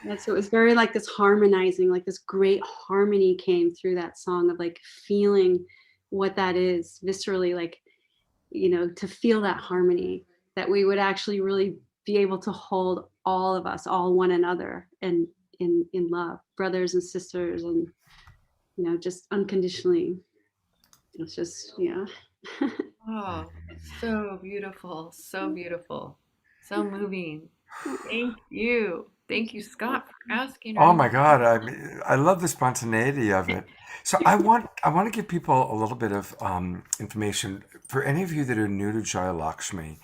Yeah, so it was very like this harmonizing, like this great harmony came through that song of like feeling what that is viscerally, like, to feel that harmony, that we would actually really be able to hold all of us, all one another, and in love, brothers and sisters, and, just unconditionally. It's just, yeah. Oh, so beautiful. So beautiful. So moving. Thank you. Thank you, Scott, for asking her. Oh my God, I love the spontaneity of it. So I want to give people a little bit of information for any of you that are new to Jaya Lakshmi.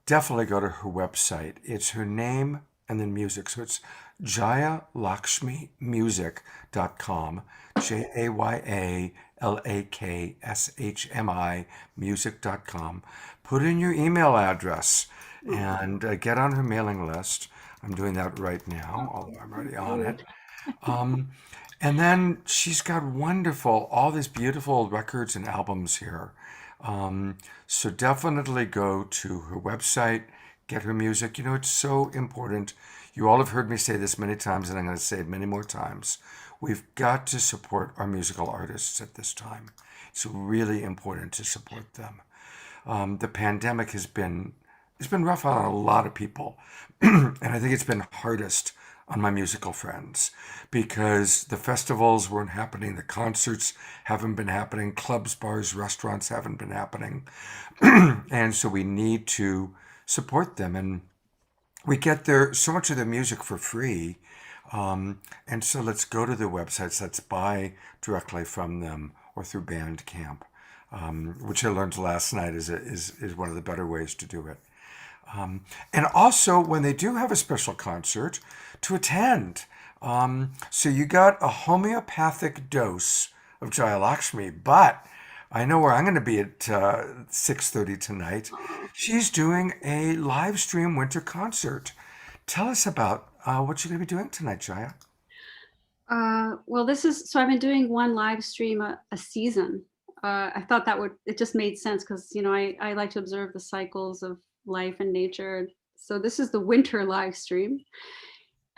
Definitely go to her website. It's her name and then music. So it's jayalakshmimusic.com, JAYALAKSHMI music.com. Put in your email address and get on her mailing list. I'm doing that right now, although I'm already on it. And then she's got all these beautiful records and albums here. So definitely go to her website, get her music. It's so important. You all have heard me say this many times, and I'm going to say it many more times. We've got to support our musical artists at this time. It's really important to support them. The pandemic has been rough on a lot of people. And I think it's been hardest on my musical friends because the festivals weren't happening, the concerts haven't been happening, clubs, bars, restaurants haven't been happening. And so we need to support them. And we get so much of their music for free. And so let's go to their websites, let's buy directly from them or through Bandcamp, which I learned last night is one of the better ways to do it. And also, when they do have a special concert, to attend. So you got a homeopathic dose of Jaya Lakshmi, but I know where I'm going to be at 6:30 tonight. She's doing a live stream winter concert. Tell us about what you're going to be doing tonight, Jaya. Well, so I've been doing one live stream a season. I thought it just made sense because, I like to observe the cycles of life and nature. So this is the winter live stream,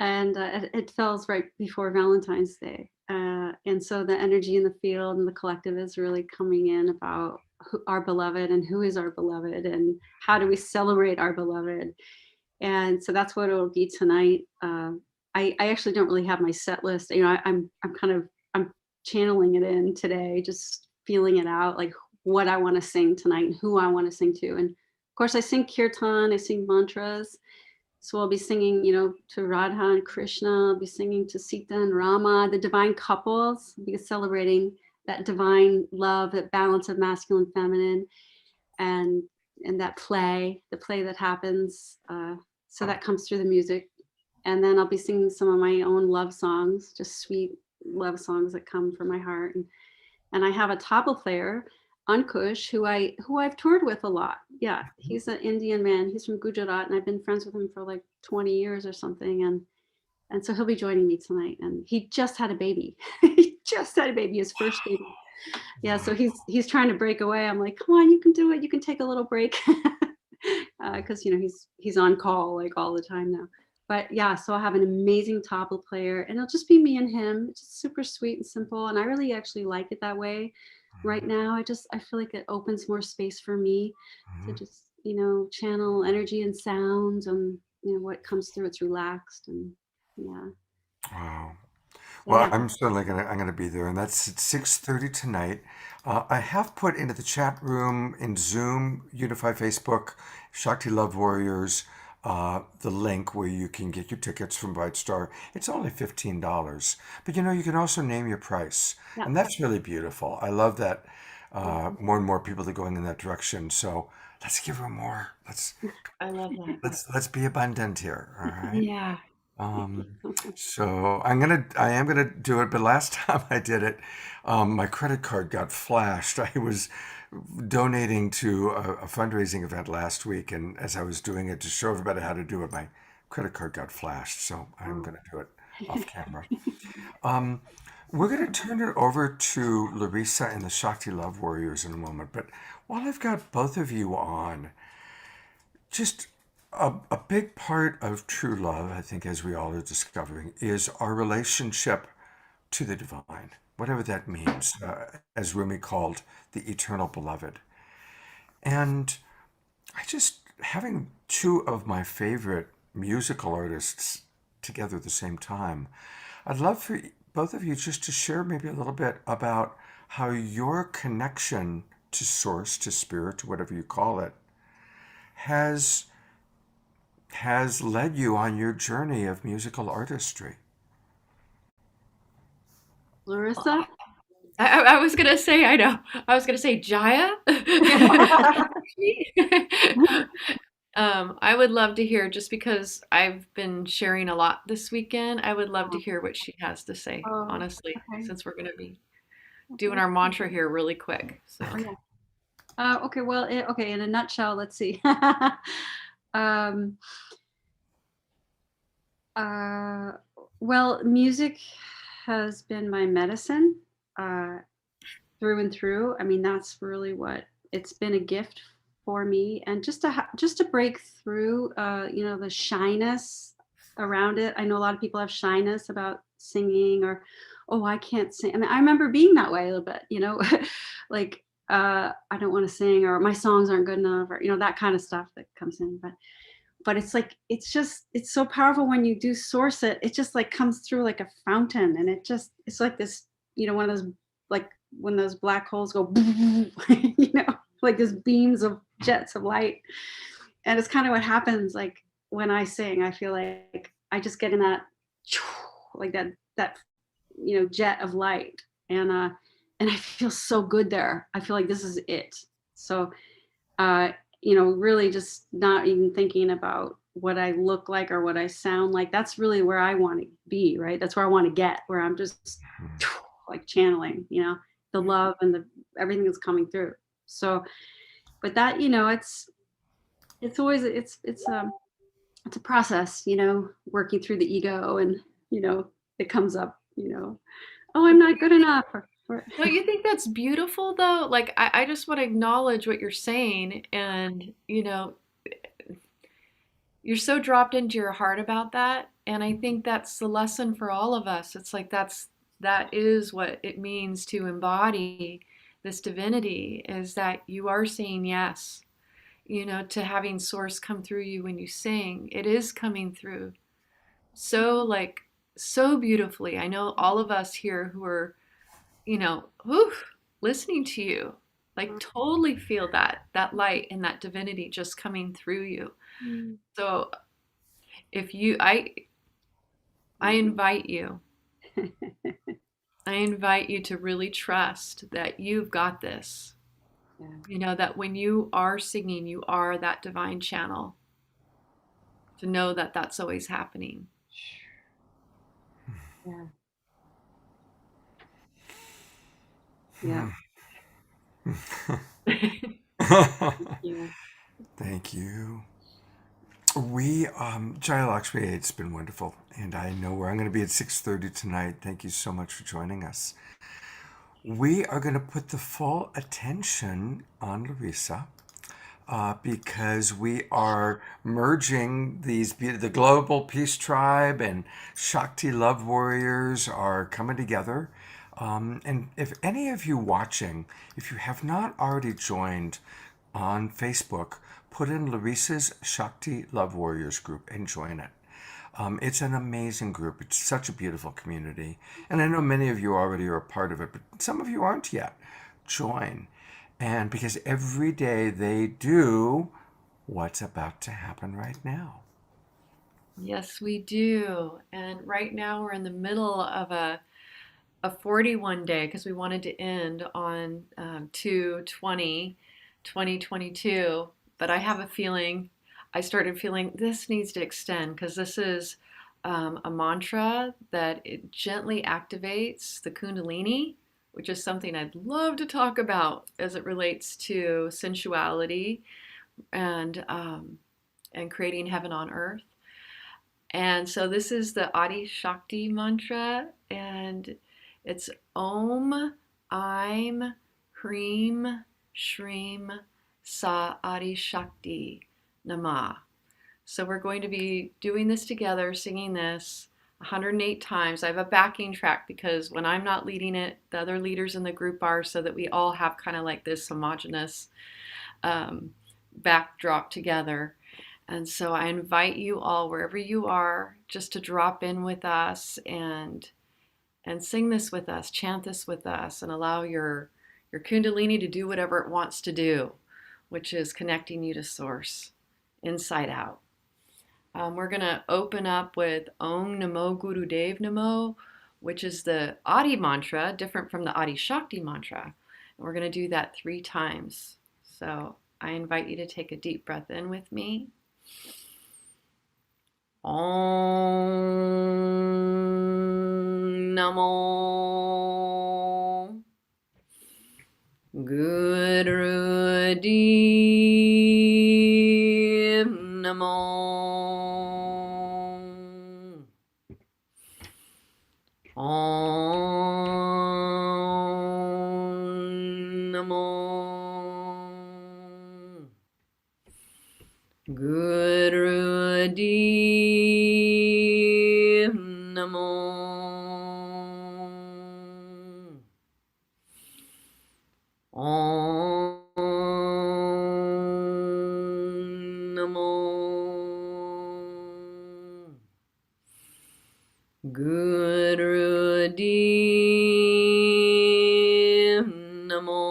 and it falls right before Valentine's Day. And so the energy in the field and the collective is really coming in about our beloved and who is our beloved and how do we celebrate our beloved. And so that's what it'll be tonight. I actually don't really have my set list. I'm channeling it in today, just feeling it out, like what I want to sing tonight and who I want to sing to. And of course, I sing kirtan, I sing mantras. So I'll be singing, to Radha and Krishna. I'll be singing to Sita and Rama, the divine couples. I'll be celebrating that divine love, that balance of masculine and feminine, and that the play that happens. So that comes through the music. And then I'll be singing some of my own love songs, just sweet love songs that come from my heart. And I have a tabla player, Ankush, who I've toured with a lot. Yeah, he's an Indian man. He's from Gujarat, and I've been friends with him for like 20 years or something. And so he'll be joining me tonight. And he just had a baby. He just had a baby, his first baby. Yeah, so he's trying to break away. I'm like, come on, you can do it. You can take a little break, because he's on call like all the time now. But yeah, so I'll have an amazing tabla player, and it'll just be me and him. It's just super sweet and simple, and I really actually like it that way. Right now, I feel like it opens more space for me to just channel energy and sounds, and what comes through, it's relaxed, and yeah. Wow. So, Well, yeah. I'm certainly gonna be there, and that's at 6:30 tonight. I have put into the chat room in Zoom, Unify Facebook, Shakti Love Warriors, the link where you can get your tickets from Bright Star. It's only $15, but you can also name your price, Yeah. and that's really beautiful. I love that. More and more people are going in that direction. So let's give her more. I love that. Let's be abundant here. All right. Yeah. So I am gonna do it, but last time I did it, my credit card got flashed. I was donating to a fundraising event last week, and as I was doing it to show everybody how to do it, my credit card got flashed. So I'm gonna do it off camera. We're gonna turn it over to Larisa and the Shakti Love Warriors in a moment, but while I've got both of you on, just a big part of true love, I think, as we all are discovering, is our relationship to the divine, whatever that means, as Rumi called the eternal beloved. And having two of my favorite musical artists together at the same time, I'd love for both of you just to share maybe a little bit about how your connection to source, to spirit, to whatever you call it, has led you on your journey of musical artistry. Larissa? I was gonna say, I know. I was gonna say Jaya. I would love to hear, just because I've been sharing a lot this weekend. I would love to hear what she has to say, honestly, okay. since we're gonna be doing our mantra here really quick. So. Okay. Well, in a nutshell, let's see. Well, music has been my medicine through and through. I mean, that's really what it's been, a gift for me, and just to break through, the shyness around it. I know a lot of people have shyness about singing, or, oh, I can't sing. I mean, I remember being that way a little bit, like, I don't want to sing, or my songs aren't good enough, or, that kind of stuff that comes in. But it's like, it's so powerful when you do source it. It just like comes through like a fountain, and it's like this, one of those, like when those black holes go, like these beams of jets of light. And it's kind of what happens, like when I sing. I feel like I just get in that, like that jet of light, and I feel so good there. I feel like this is it. So really just not even thinking about what I look like or what I sound like. That's really where I want to be, right? That's where I want to get, where I'm just like channeling, the love and everything that's coming through. So, but that, it's always, it's a process, working through the ego, and, it comes up, oh, I'm not good enough. Don't you think that's beautiful, though? Like, I just want to acknowledge what you're saying, and, you're so dropped into your heart about that. And I think that's the lesson for all of us. It's like, that is what it means to embody this divinity, is that you are saying yes, to having source come through you when you sing. It is coming through so like so beautifully. I know all of us here who are, whew, listening to you, like totally feel that light and that divinity just coming through you. So if you, I invite you, I invite you to really trust that you've got this. Yeah. That when you are singing, you are that divine channel. To know that that's always happening. Yeah. Yeah. Yeah. Thank you. We, Jaya Lakshmi, it's been wonderful. And I know where I'm going to be at 6:30 tonight. Thank you so much for joining us. We are going to put the full attention on Larisa because we are merging the Global Peace Tribe and Shakti Love Warriors are coming together. And if any of you watching, if you have not already joined on Facebook, put in Larisa's Shakti Love Warriors group and join it. It's an amazing group. It's such a beautiful community. And I know many of you already are a part of it, but some of you aren't yet. Join. And because every day they do what's about to happen right now. Yes, we do. And right now we're in the middle of a 41 day because we wanted to end on 2/20/2022. But I have a feeling, I started feeling this needs to extend because this is a mantra that it gently activates the Kundalini, which is something I'd love to talk about as it relates to sensuality and creating heaven on earth. And so this is the Adi Shakti mantra, and it's Om, Aim, Hreem, Shreem, Sa Adi Shakti Namah. So we're going to be doing this together, singing this 108 times. I have a backing track because when I'm not leading it, the other leaders in the group are, so that we all have kind of like this homogenous backdrop together. And so I invite you all, wherever you are, just to drop in with us and sing this with us, chant this with us, and allow your Kundalini to do whatever it wants to do, which is connecting you to Source, inside out. We're going to open up with Om Namo Guru Dev Namo, which is the Adi mantra, different from the Adi Shakti mantra. And we're going to do that 3 times. So I invite you to take a deep breath in with me. Om Namo Guru Dev Namo Om Namo Guru Dev Namo Om Namo Guru Dev Namo.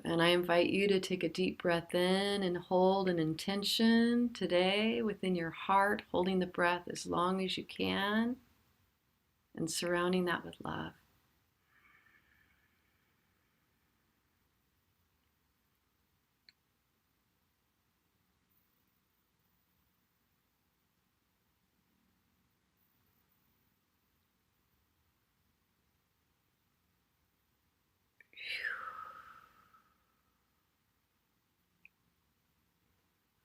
And I invite you to take a deep breath in and hold an intention today within your heart, holding the breath as long as you can and surrounding that with love.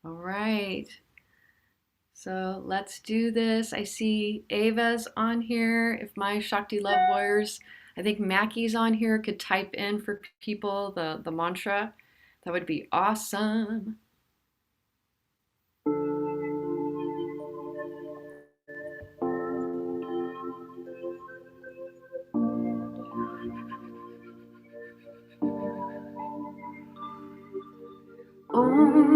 All right. So let's do this. I see Ava's on here. If my Shakti Love Warriors, I think Mackie's on here, could type in for people the mantra. That would be awesome. Om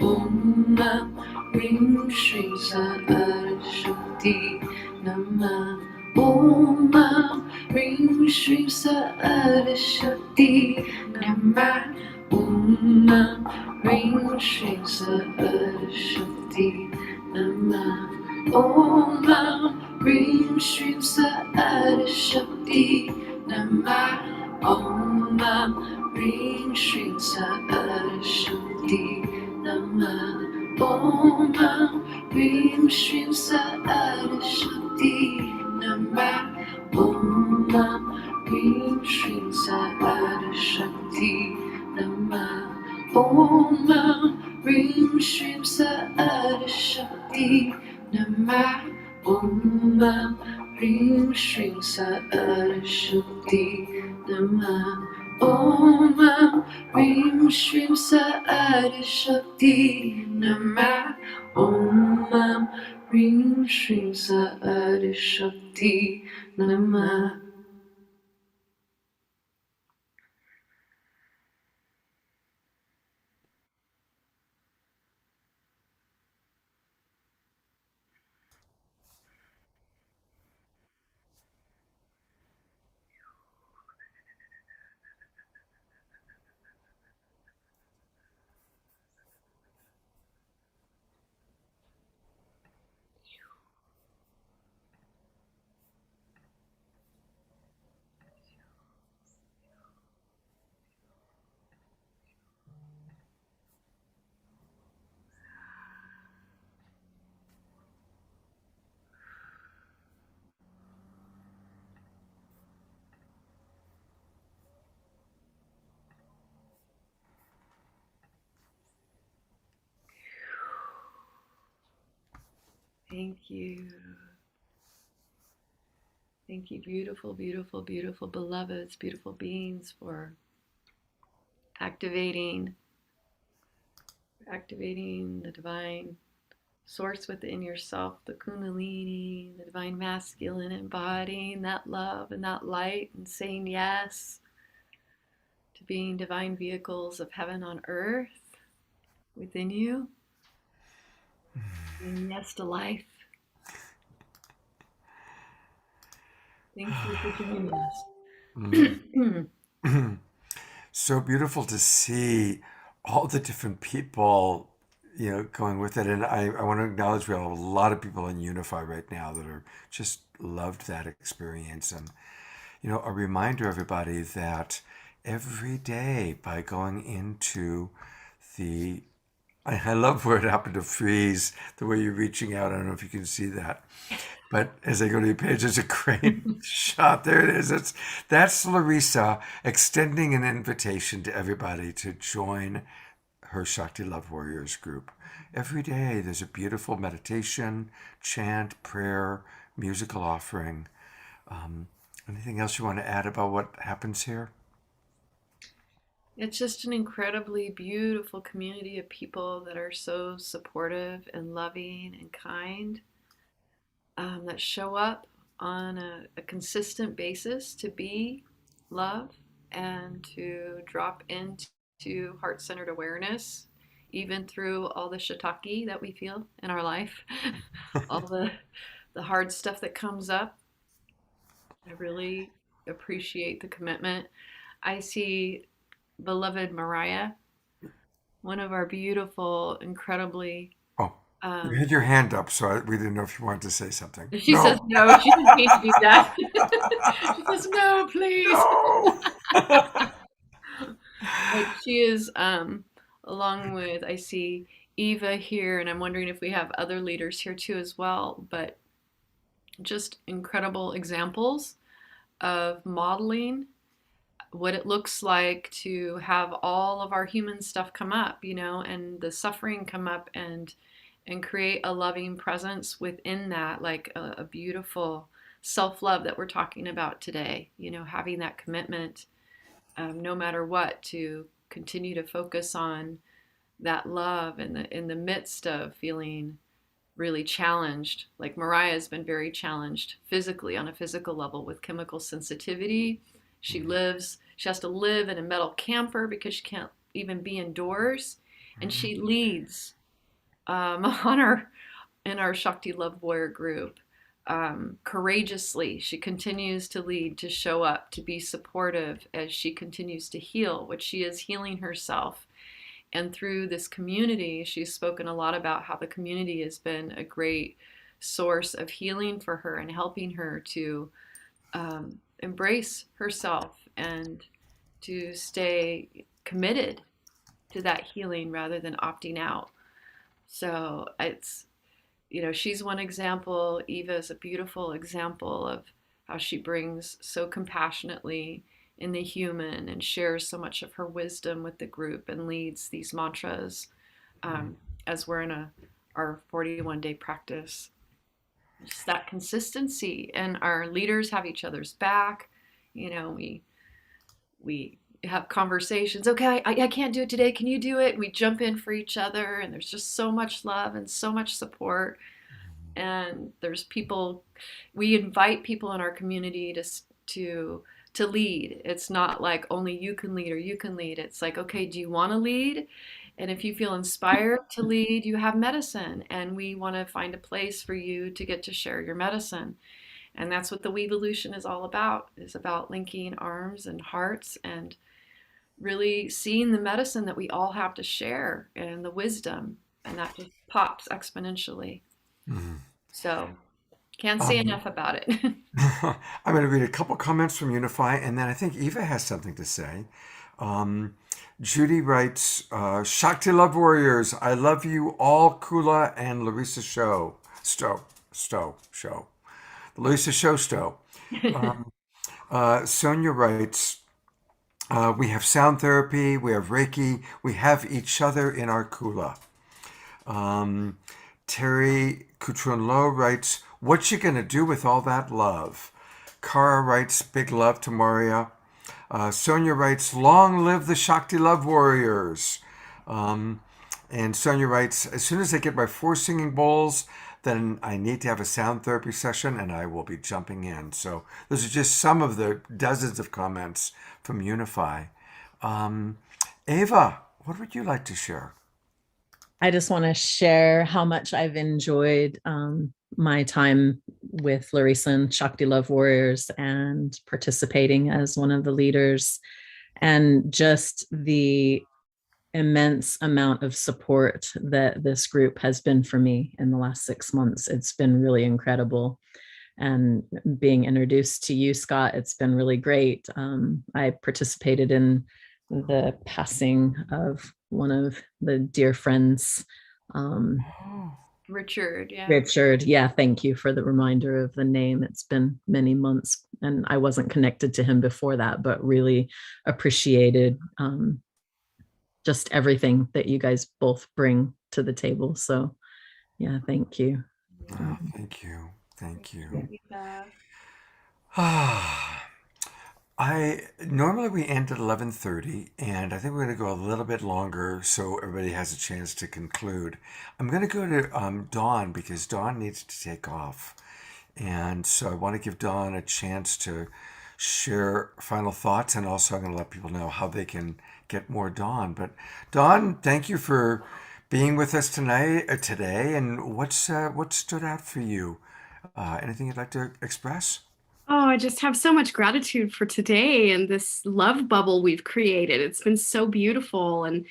Om Ring Shri Saraswati Namah. Om Ring Shri Saraswati Namah. Om Ring Shri Saraswati Namah. Om Ring Shri Saraswati Namah. Om Ring Shri Saraswati Namah. Om Ring Shri Saraswati Namah. Om Ring Shri Saraswati Namah. Om Ring Shri Saraswati Namah. Om Ring Shri Saraswati Namah. Om Ring Shri Saraswati Namah. Om Ring Shri Saraswati Namah. Thank you. Thank you, beautiful, beautiful, beautiful beloveds, beautiful beings, for activating the divine source within yourself, the Kundalini, the divine masculine, embodying that love and that light and saying yes to being divine vehicles of heaven on earth within you. Saying yes to life. Thank you for joining us. So beautiful to see all the different people, going with it. And I want to acknowledge we have a lot of in Unify right now that are just loved that experience. And, a reminder, everybody, that every day by going into I love where it happened to freeze, the way you're reaching out. I don't know if you can see that. But as I go to your page, there's a great shot. There it is. That's Larisa extending an invitation to everybody to join her Shakti Love Warriors group. Every day there's a beautiful meditation, chant, prayer, musical offering. Anything else you want to add about what happens here? It's just an incredibly beautiful community of people that are so supportive and loving and kind, that show up on a consistent basis to be love and to drop into heart-centered awareness, even through all the shiitake that we feel in our life, all the hard stuff that comes up. I really appreciate the commitment. I see beloved Mariah, one of our beautiful, incredibly. Oh, you had your hand up, so we didn't know if you wanted to say something. She says no. She didn't mean to do that. She says no, please. No. But she is, along with, I see Eva here, and I'm wondering if we have other leaders here too as well. But just incredible examples of modeling what it looks like to have all of our human stuff come up, and the suffering come up, and create a loving presence within that, like a beautiful self-love that we're talking about today, having that commitment, no matter what, to continue to focus on that love in the midst of feeling really challenged. Like Mariah's been very challenged physically, on a physical level, with chemical sensitivity. She has to live in a metal camper because she can't even be indoors. and she leads on our in our Shakti Love Warrior group courageously. She continues to lead, to show up, to be supportive as she continues to heal, which she is healing herself. And through this community, she's spoken a lot about how the community has been a great source of healing for her and helping her to embrace herself and to stay committed to that healing rather than opting out. So it's, she's one example. Eva is a beautiful example of how she brings so compassionately in the human and shares so much of her wisdom with the group and leads these mantras as we're in our 41-day practice. Just that consistency, and our leaders have each other's back. We have conversations. Okay, I can't do it today. Can you do it? And we jump in for each other, and there's just so much love and so much support. And there's people, we invite people in our community to lead. It's not like only you can lead or you can lead. It's like, okay, do you want to lead? And if you feel inspired to lead, you have medicine, and we want to find a place for you to get to share your medicine. And that's what the Weevolution is all about, is about linking arms and hearts and really seeing the medicine that we all have to share and the wisdom, and that just pops exponentially. So can't say enough about it. I'm going to read a couple comments from Unify, and then I think Eva has something to say. Judy writes, Shakti Love Warriors, I love you all, Kula and Larisa Stow. The Larisa Stow. Sonia writes, we have sound therapy, we have Reiki, we have each other in our Kula. Terry Cutrunlo writes, what you gonna do with all that love? Kara writes, big love to Maria. Sonia writes, long live the Shakti Love Warriors. And Sonia writes, as soon as I get my 4 singing bowls, then I need to have a sound therapy session and I will be jumping in. So those are just some of the dozens of comments from Unify. Ava, what would you like to share? I just want to share how much I've enjoyed my time with Larisa and Shakti Love Warriors and participating as one of the leaders, and just the immense amount of support that this group has been for me in the last 6 months. It's been really incredible. And being introduced to you, Scott, it's been really great. I participated in the passing of one of the dear friends. Richard, yeah. Richard, yeah, thank you for the reminder of the name. It's been many months and I wasn't connected to him before that, but really appreciated just everything that you guys both bring to the table. So yeah, thank you. Thank you. Yeah. Normally we end at 11:30, and I think we're going to go a little bit longer so everybody has a chance to conclude. I'm going to go to Dawn because Dawn needs to take off, and so I want to give Dawn a chance to share final thoughts, and also I'm going to let people know how they can get more Dawn. But Dawn, thank you for being with us today, and what stood out for you? Anything you'd like to express? Oh, I just have so much gratitude for today and this love bubble we've created. It's been so beautiful and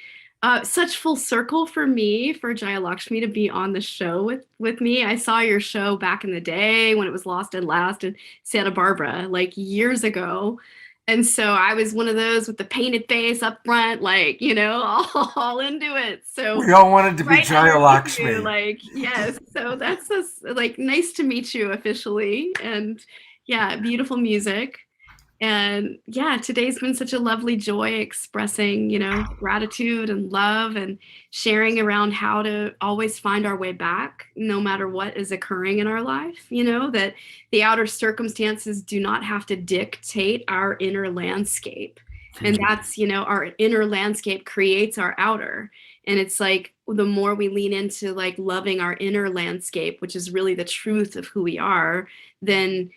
such full circle for me, for Jayalakshmi to be on the show with me. I saw your show back in the day when it was Lost and Last in Santa Barbara, like years ago. And so I was one of those with the painted face up front, like, all into it. So we all wanted to be right Jayalakshmi. Like, yes. So that's just like nice to meet you officially. And yeah, beautiful music. And yeah, today's been such a lovely joy expressing, gratitude and love and sharing around how to always find our way back, no matter what is occurring in our life, that the outer circumstances do not have to dictate our inner landscape. And that's, our inner landscape creates our outer. And it's like the more we lean into like loving our inner landscape, which is really the truth of who we are, then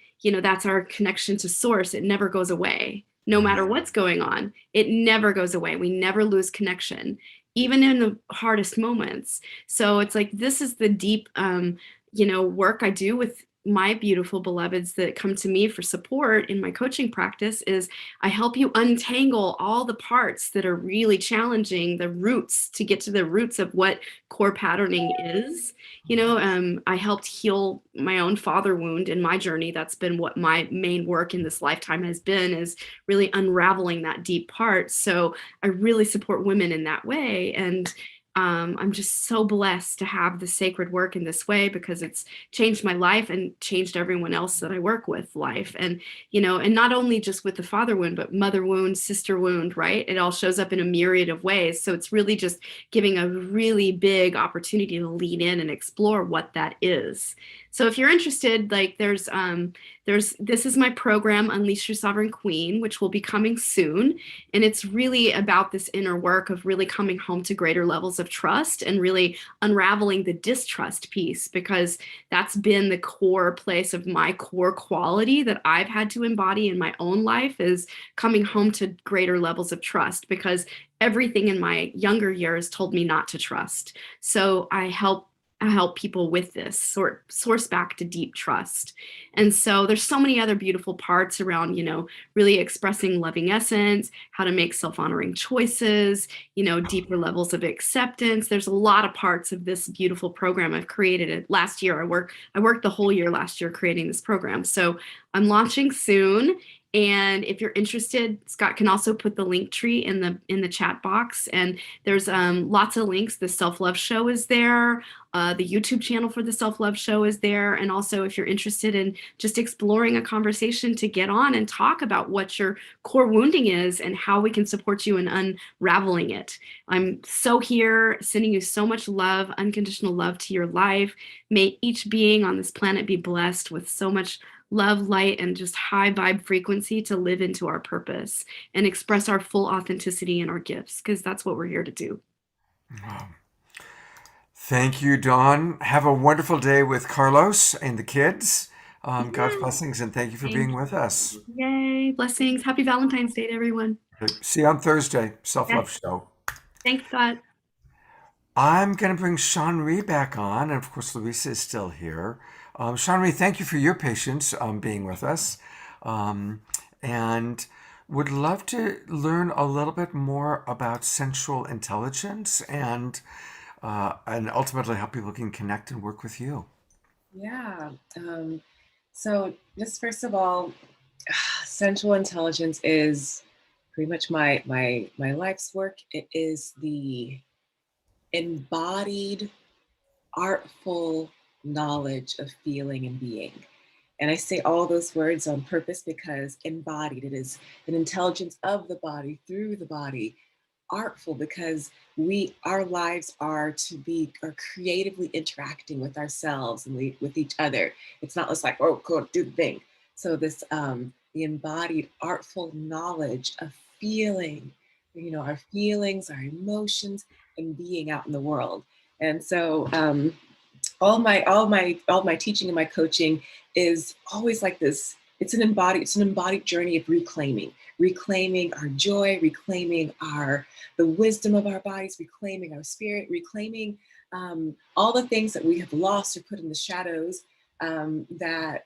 that's our connection to source. It never goes away. no matter what's going on. It never goes away. We never lose connection, even in the hardest moments. So it's like, this is the deep, work I do with my beautiful beloveds that come to me for support in my coaching practice. Is I help you untangle all the parts that are really challenging, the roots, to get to the roots of what core patterning is. I helped heal my own father wound in my journey. That's been what my main work in this lifetime has been, is really unraveling that deep part. So I really support women in that way. And I'm just so blessed to have the sacred work in this way, because it's changed my life and changed everyone else that I work with life. And, and not only just with the father wound, but mother wound, sister wound, right? It all shows up in a myriad of ways. So it's really just giving a really big opportunity to lean in and explore what that is. So if you're interested, like this is my program, Unleash Your Sovereign Queen, which will be coming soon. And it's really about this inner work of really coming home to greater levels of trust and really unraveling the distrust piece, because that's been the core place of my core quality that I've had to embody in my own life, is coming home to greater levels of trust, because everything in my younger years told me not to trust. So I help people with this source back to deep trust. And so there's so many other beautiful parts around, really expressing loving essence, how to make self-honoring choices, deeper levels of acceptance. There's a lot of parts of this beautiful program I've created. It last year. I worked the whole year last year creating this program. So I'm launching soon. And if you're interested, Scott can also put the link tree in the chat box. And there's lots of links. The Self-Love Show is there. The YouTube channel for the Self-Love Show is there. And also, if you're interested in just exploring a conversation to get on and talk about what your core wounding is and how we can support you in unraveling it. I'm so here sending you so much love, unconditional love to your life. May each being on this planet be blessed with so much love, light, and just high vibe frequency to live into our purpose and express our full authenticity and our gifts, because that's what we're here to do. Wow. Thank you, Dawn. Have a wonderful day with Carlos and the kids. God's blessings, and thank you for being with us. Yay, blessings. Happy Valentine's Day to everyone. See you on Thursday, Self-Love Show. Thanks, Scott. I'm going to bring Sean-Ree back on, and of course, Larisa is still here. Sean-Ree, thank you for your patience being with us, and would love to learn a little bit more about sensual intelligence and ultimately how people can connect and work with you. Yeah. So just first of all, sensual intelligence is pretty much my life's work. It is the embodied, artful knowledge of feeling and being. And I say all those words on purpose because embodied, it is an intelligence of the body, through the body. Artful because our lives are creatively interacting with ourselves and with each other. It's not just like, oh, go do the thing. So this the embodied artful knowledge of feeling, our feelings, our emotions, and being out in the world. And so all my teaching and my coaching is always like this. It's an embodied journey of reclaiming our joy, reclaiming the wisdom of our bodies, reclaiming our spirit, reclaiming all the things that we have lost or put in the shadows that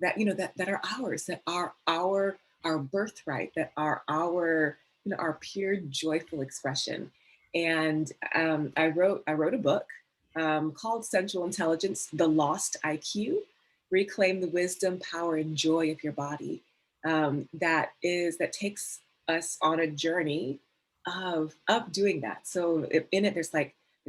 are ours, that are our birthright, that are our pure joyful expression. And I wrote a book called Sensual Intelligence: The Lost IQ. Reclaim the wisdom, power, and joy of your body. That takes us on a journey of doing that. So in it, there's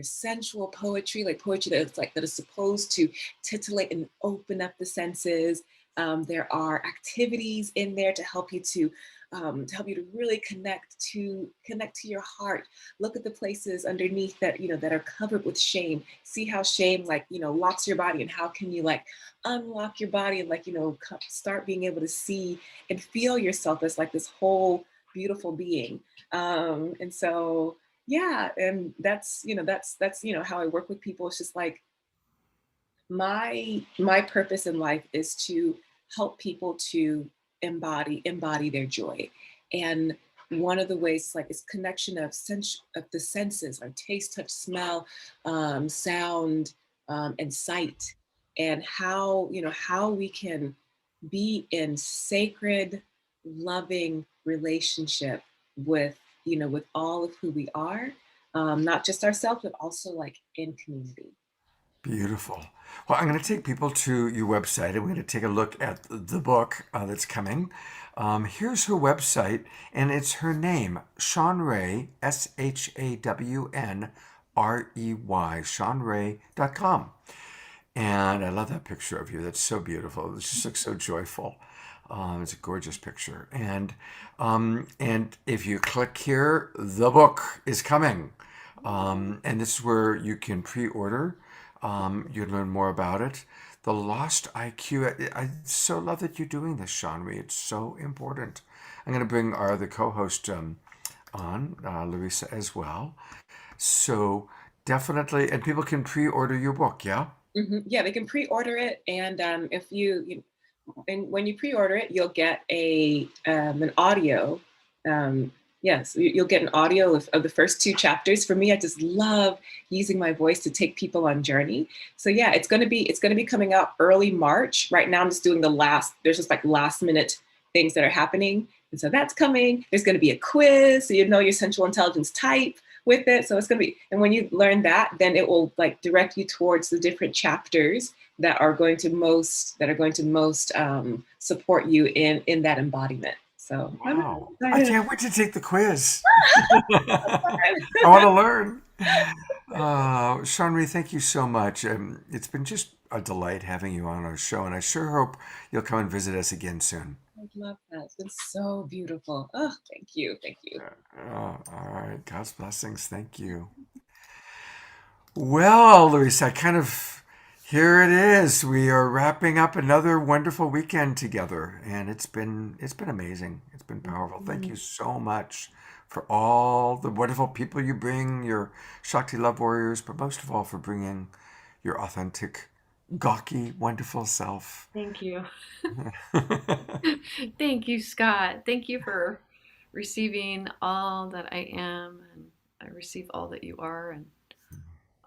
sensual poetry, like poetry that is supposed to titillate and open up the senses. There are activities in there to help you to really connect to your heart. Look at the places underneath that that are covered with shame. See how shame locks your body, and how can you unlock your body and start being able to see and feel yourself as this whole beautiful being. And so and that's how I work with people. It's just my purpose in life is to help people to embody their joy. And one of the ways, like, is connection of the senses, our taste, touch, smell, sound, and sight, and how, how we can be in sacred, loving relationship with, with all of who we are, not just ourselves, but also like in community. Beautiful. Well, I'm going to take people to your website and we're going to take a look at the book that's coming. Here's her website, and it's her name, Shawnrey, SHAWNREY, shawnrey.com. And I love that picture of you. That's so beautiful. It just looks so joyful. It's a gorgeous picture. And if you click here, the book is coming. And this is where you can pre-order. You learn more about it. The Lost IQ. I so love that you're doing this, Shawnrey. It's so important. I'm going to bring our other co-host on, Larisa, as well. So definitely, and people can pre-order your book, yeah? Yeah, they can pre-order it, and if and when you pre-order it, you'll get an audio. Yes, you'll get an audio of the first 2 chapters. For me, I just love using my voice to take people on journey. So yeah, it's gonna be coming out early March. Right now, I'm just doing there's just like last minute things that are happening, and so that's coming. There's gonna be a quiz, so you know your central intelligence type with it. So it's going to be, and when you learn that, then it will like direct you towards the different chapters that are going to most support you in that embodiment. So wow. I can't wait to take the quiz. I want to learn. Shawnrey, thank you so much. It's been just a delight having you on our show, and I sure hope you'll come and visit us again soon. I'd love that. It's been so beautiful. Oh, thank you. Thank you. All right. God's blessings. Thank you. Well, Larisa, here it is. We are wrapping up another wonderful weekend together, and it's been amazing. It's been powerful. Thank you so much for all the wonderful people you bring, your Shakti Love Warriors, but most of all for bringing your authentic, gawky, wonderful self. Thank you. Thank you, Scott. Thank you for receiving all that I am, and I receive all that you are, and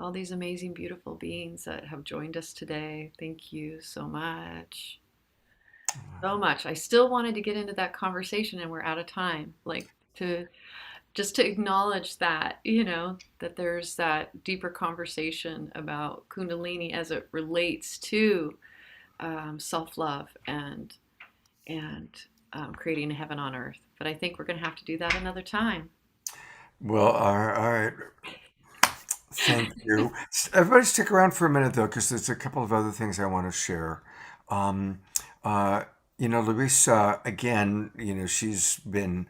all these amazing, beautiful beings that have joined us today. Thank you so much. So much. I still wanted to get into that conversation, and we're out of time. Like, to acknowledge that, that there's that deeper conversation about Kundalini as it relates to self-love and creating a heaven on earth. But I think we're going to have to do that another time. Well, all right. Thank you. Everybody stick around for a minute, though, because there's a couple of other things I want to share. Larisa, again, she's been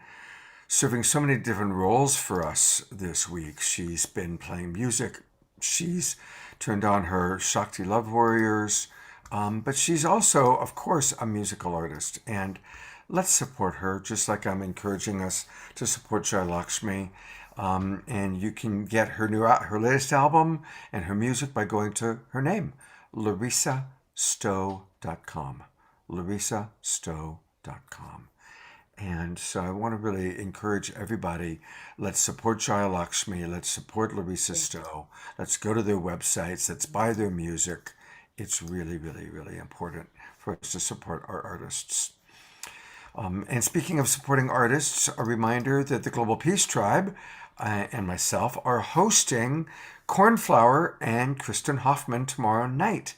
serving so many different roles for us this week. She's been playing music. She's turned on her Shakti Love Warriors. But she's also, of course, a musical artist. And let's support her, just like I'm encouraging us to support Jai Lakshmi. And you can get her latest album and her music by going to her name, LarisaStow.com. LarisaStow.com. And so I want to really encourage everybody, let's support Jai Lakshmi, let's support Larisa Stow, let's go to their websites, let's buy their music. It's really, really, really important for us to support our artists. And speaking of supporting artists, a reminder that the Global Peace Tribe and myself are hosting Cornflower and Kristen Hoffman tomorrow night.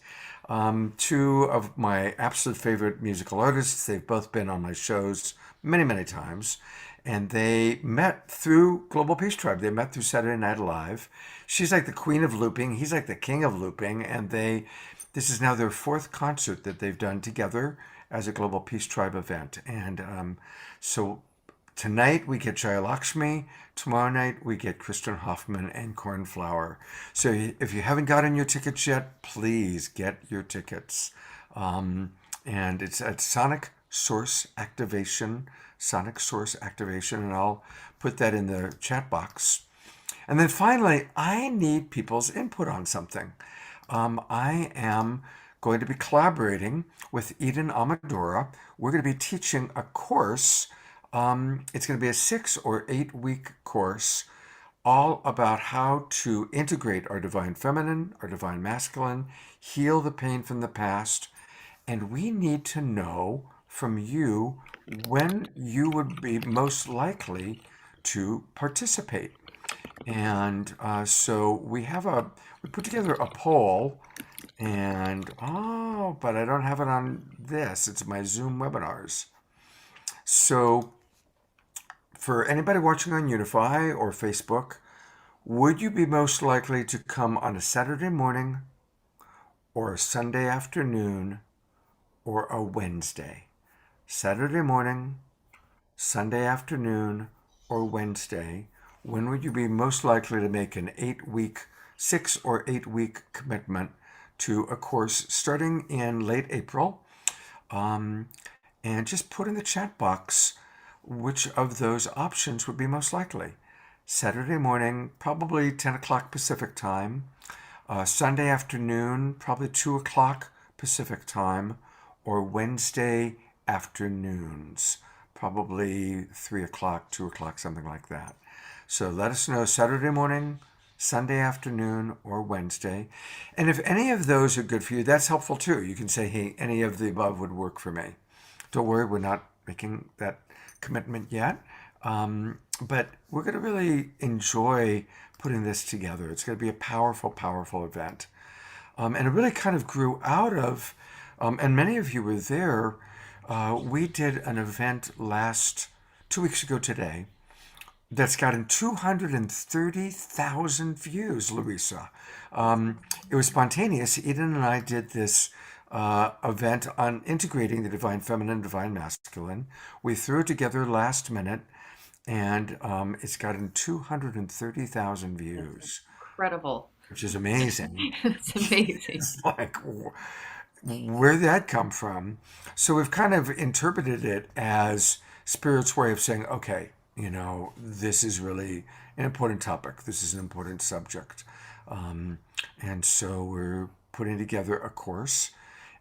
2 of my absolute favorite musical artists. They've both been on my shows many, many times. And they met through Global Peace Tribe. They met through Saturday Night Live. She's like the queen of looping. He's like the king of looping. And this is now their 4th concert that they've done together as a Global Peace Tribe event. And so tonight we get Jai Lakshmi. Tomorrow night we get Kristen Hoffman and Cornflower. So if you haven't gotten your tickets yet, please get your tickets. And it's at Sonic Source Activation, and I'll put that in the chat box. And then finally, I need people's input on something. I am going to be collaborating with Eden Amadora. We're going to be teaching a course It's going to be a 6 or 8 week course all about how to integrate our divine feminine, our divine masculine, heal the pain from the past. And we need to know from you when you would be most likely to participate. And so we put together a poll, and but I don't have it on this. It's my Zoom webinars. So for anybody watching on Unify or Facebook, would you be most likely to come on a Saturday morning or a Sunday afternoon or a Wednesday? Saturday morning, Sunday afternoon, or Wednesday. When would you be most likely to make an 6 or 8 week commitment to a course starting in late April? And just put in the chat box which of those options would be most likely. Saturday morning, probably 10 o'clock Pacific time. Sunday afternoon, probably 2 o'clock Pacific time. Or Wednesday afternoons, probably 3 o'clock, 2 o'clock, something like that. So let us know Saturday morning, Sunday afternoon, or Wednesday. And if any of those are good for you, that's helpful too. You can say, hey, any of the above would work for me. Don't worry, we're not making that commitment yet. But we're going to really enjoy putting this together. It's going to be a powerful, powerful event. And it really kind of grew out of, and many of you were there, we did an event 2 weeks ago today that's gotten 230,000 views, Larisa. It was spontaneous. Eden and I did this event on integrating the divine feminine, divine masculine. We threw it together last minute, and it's gotten 230,000 views. Incredible. Which is amazing. It's amazing. It's like, where did that come from? So we've kind of interpreted it as Spirit's way of saying, okay, this is really an important topic. This is an important subject. And so we're putting together a course.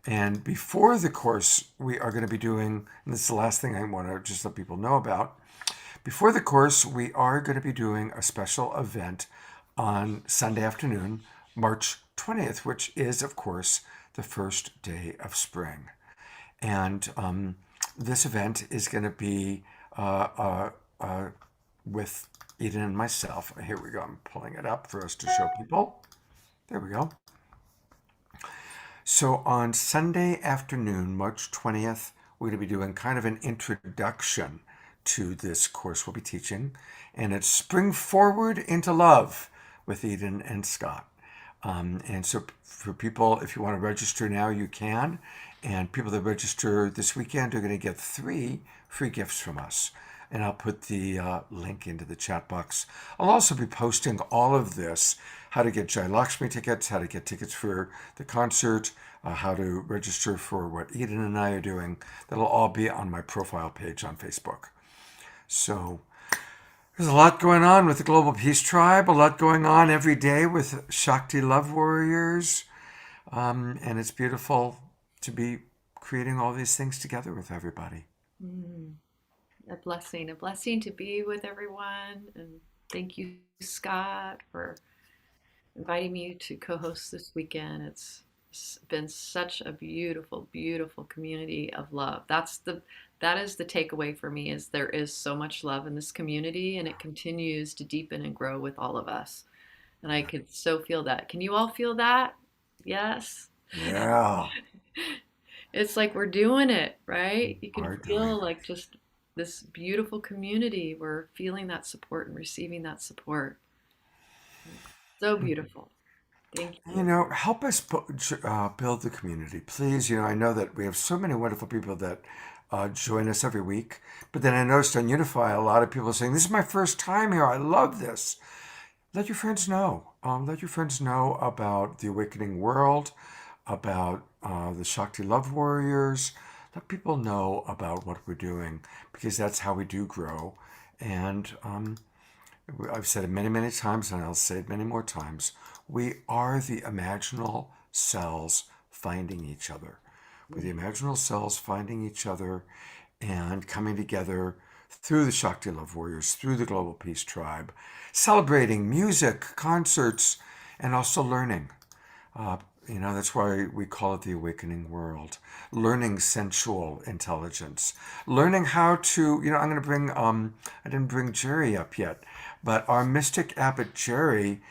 And before the course, we are going to be doing, and this is the last thing I want to just let people know about. Before the course, we are going to be doing a special event on Sunday afternoon, March 20th, which is, of course, the first day of spring. And this event is going to be with Eden and myself. Here we go. I'm pulling it up for us to show people. There we go. So on Sunday afternoon, March 20th, we're going to be doing kind of an introduction to this course we'll be teaching. And it's Spring Forward into Love with Eden and Scott. And so for people, if you want to register now, you can. And people that register this weekend are going to get 3 free gifts from us. And I'll put the link into the chat box. I'll also be posting all of this, how to get Jai Lakshmi tickets, how to get tickets for the concert, how to register for what Eden and I are doing. That'll all be on my profile page on Facebook. So there's a lot going on with the Global Peace Tribe, a lot going on every day with Shakti Love Warriors. And it's beautiful to be creating all these things together with everybody. A blessing to be with everyone. And thank you, Scott, for inviting me to co-host this weekend. It's been such a beautiful, beautiful community of love. That is the takeaway for me, is there is so much love in this community, and it continues to deepen and grow with all of us. And I could so feel that. Can you all feel that? Yes. Yeah. It's like we're doing it, right? You can Are feel doing like just this beautiful community. We're feeling that support and receiving that support. So beautiful. Thank you. Help us build the community, please. I know that we have so many wonderful people that join us every week. But then I noticed on Unify, a lot of people saying, this is my first time here. I love this. Let your friends know. Let your friends know about the Awakening World, about the Shakti Love Warriors. Let people know about what we're doing, because that's how we do grow. And I've said it many, many times, and I'll say it many more times. We are the imaginal cells finding each other. We're the imaginal cells finding each other and coming together through the Shakti Love Warriors, through the Global Peace Tribe, celebrating music, concerts, and also learning. That's why we call it the awakening world. Learning sensual intelligence. Learning how to, I'm going to bring, I didn't bring Jerry up yet, but our mystic abbot Jerry,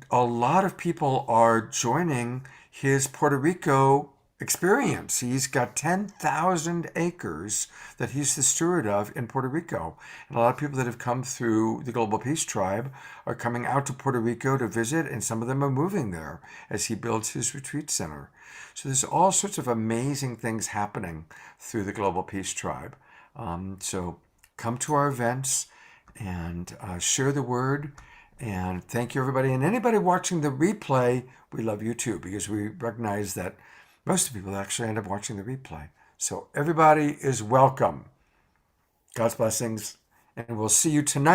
a lot of people are joining his Puerto Rico experience. He's got 10,000 acres that he's the steward of in Puerto Rico. And a lot of people that have come through the Global Peace Tribe are coming out to Puerto Rico to visit, and some of them are moving there as he builds his retreat center. So there's all sorts of amazing things happening through the Global Peace Tribe. So come to our events and share the word. And thank you, everybody. And anybody watching the replay, we love you too, because we recognize that most of the people actually end up watching the replay. So everybody is welcome. God's blessings. And we'll see you tonight.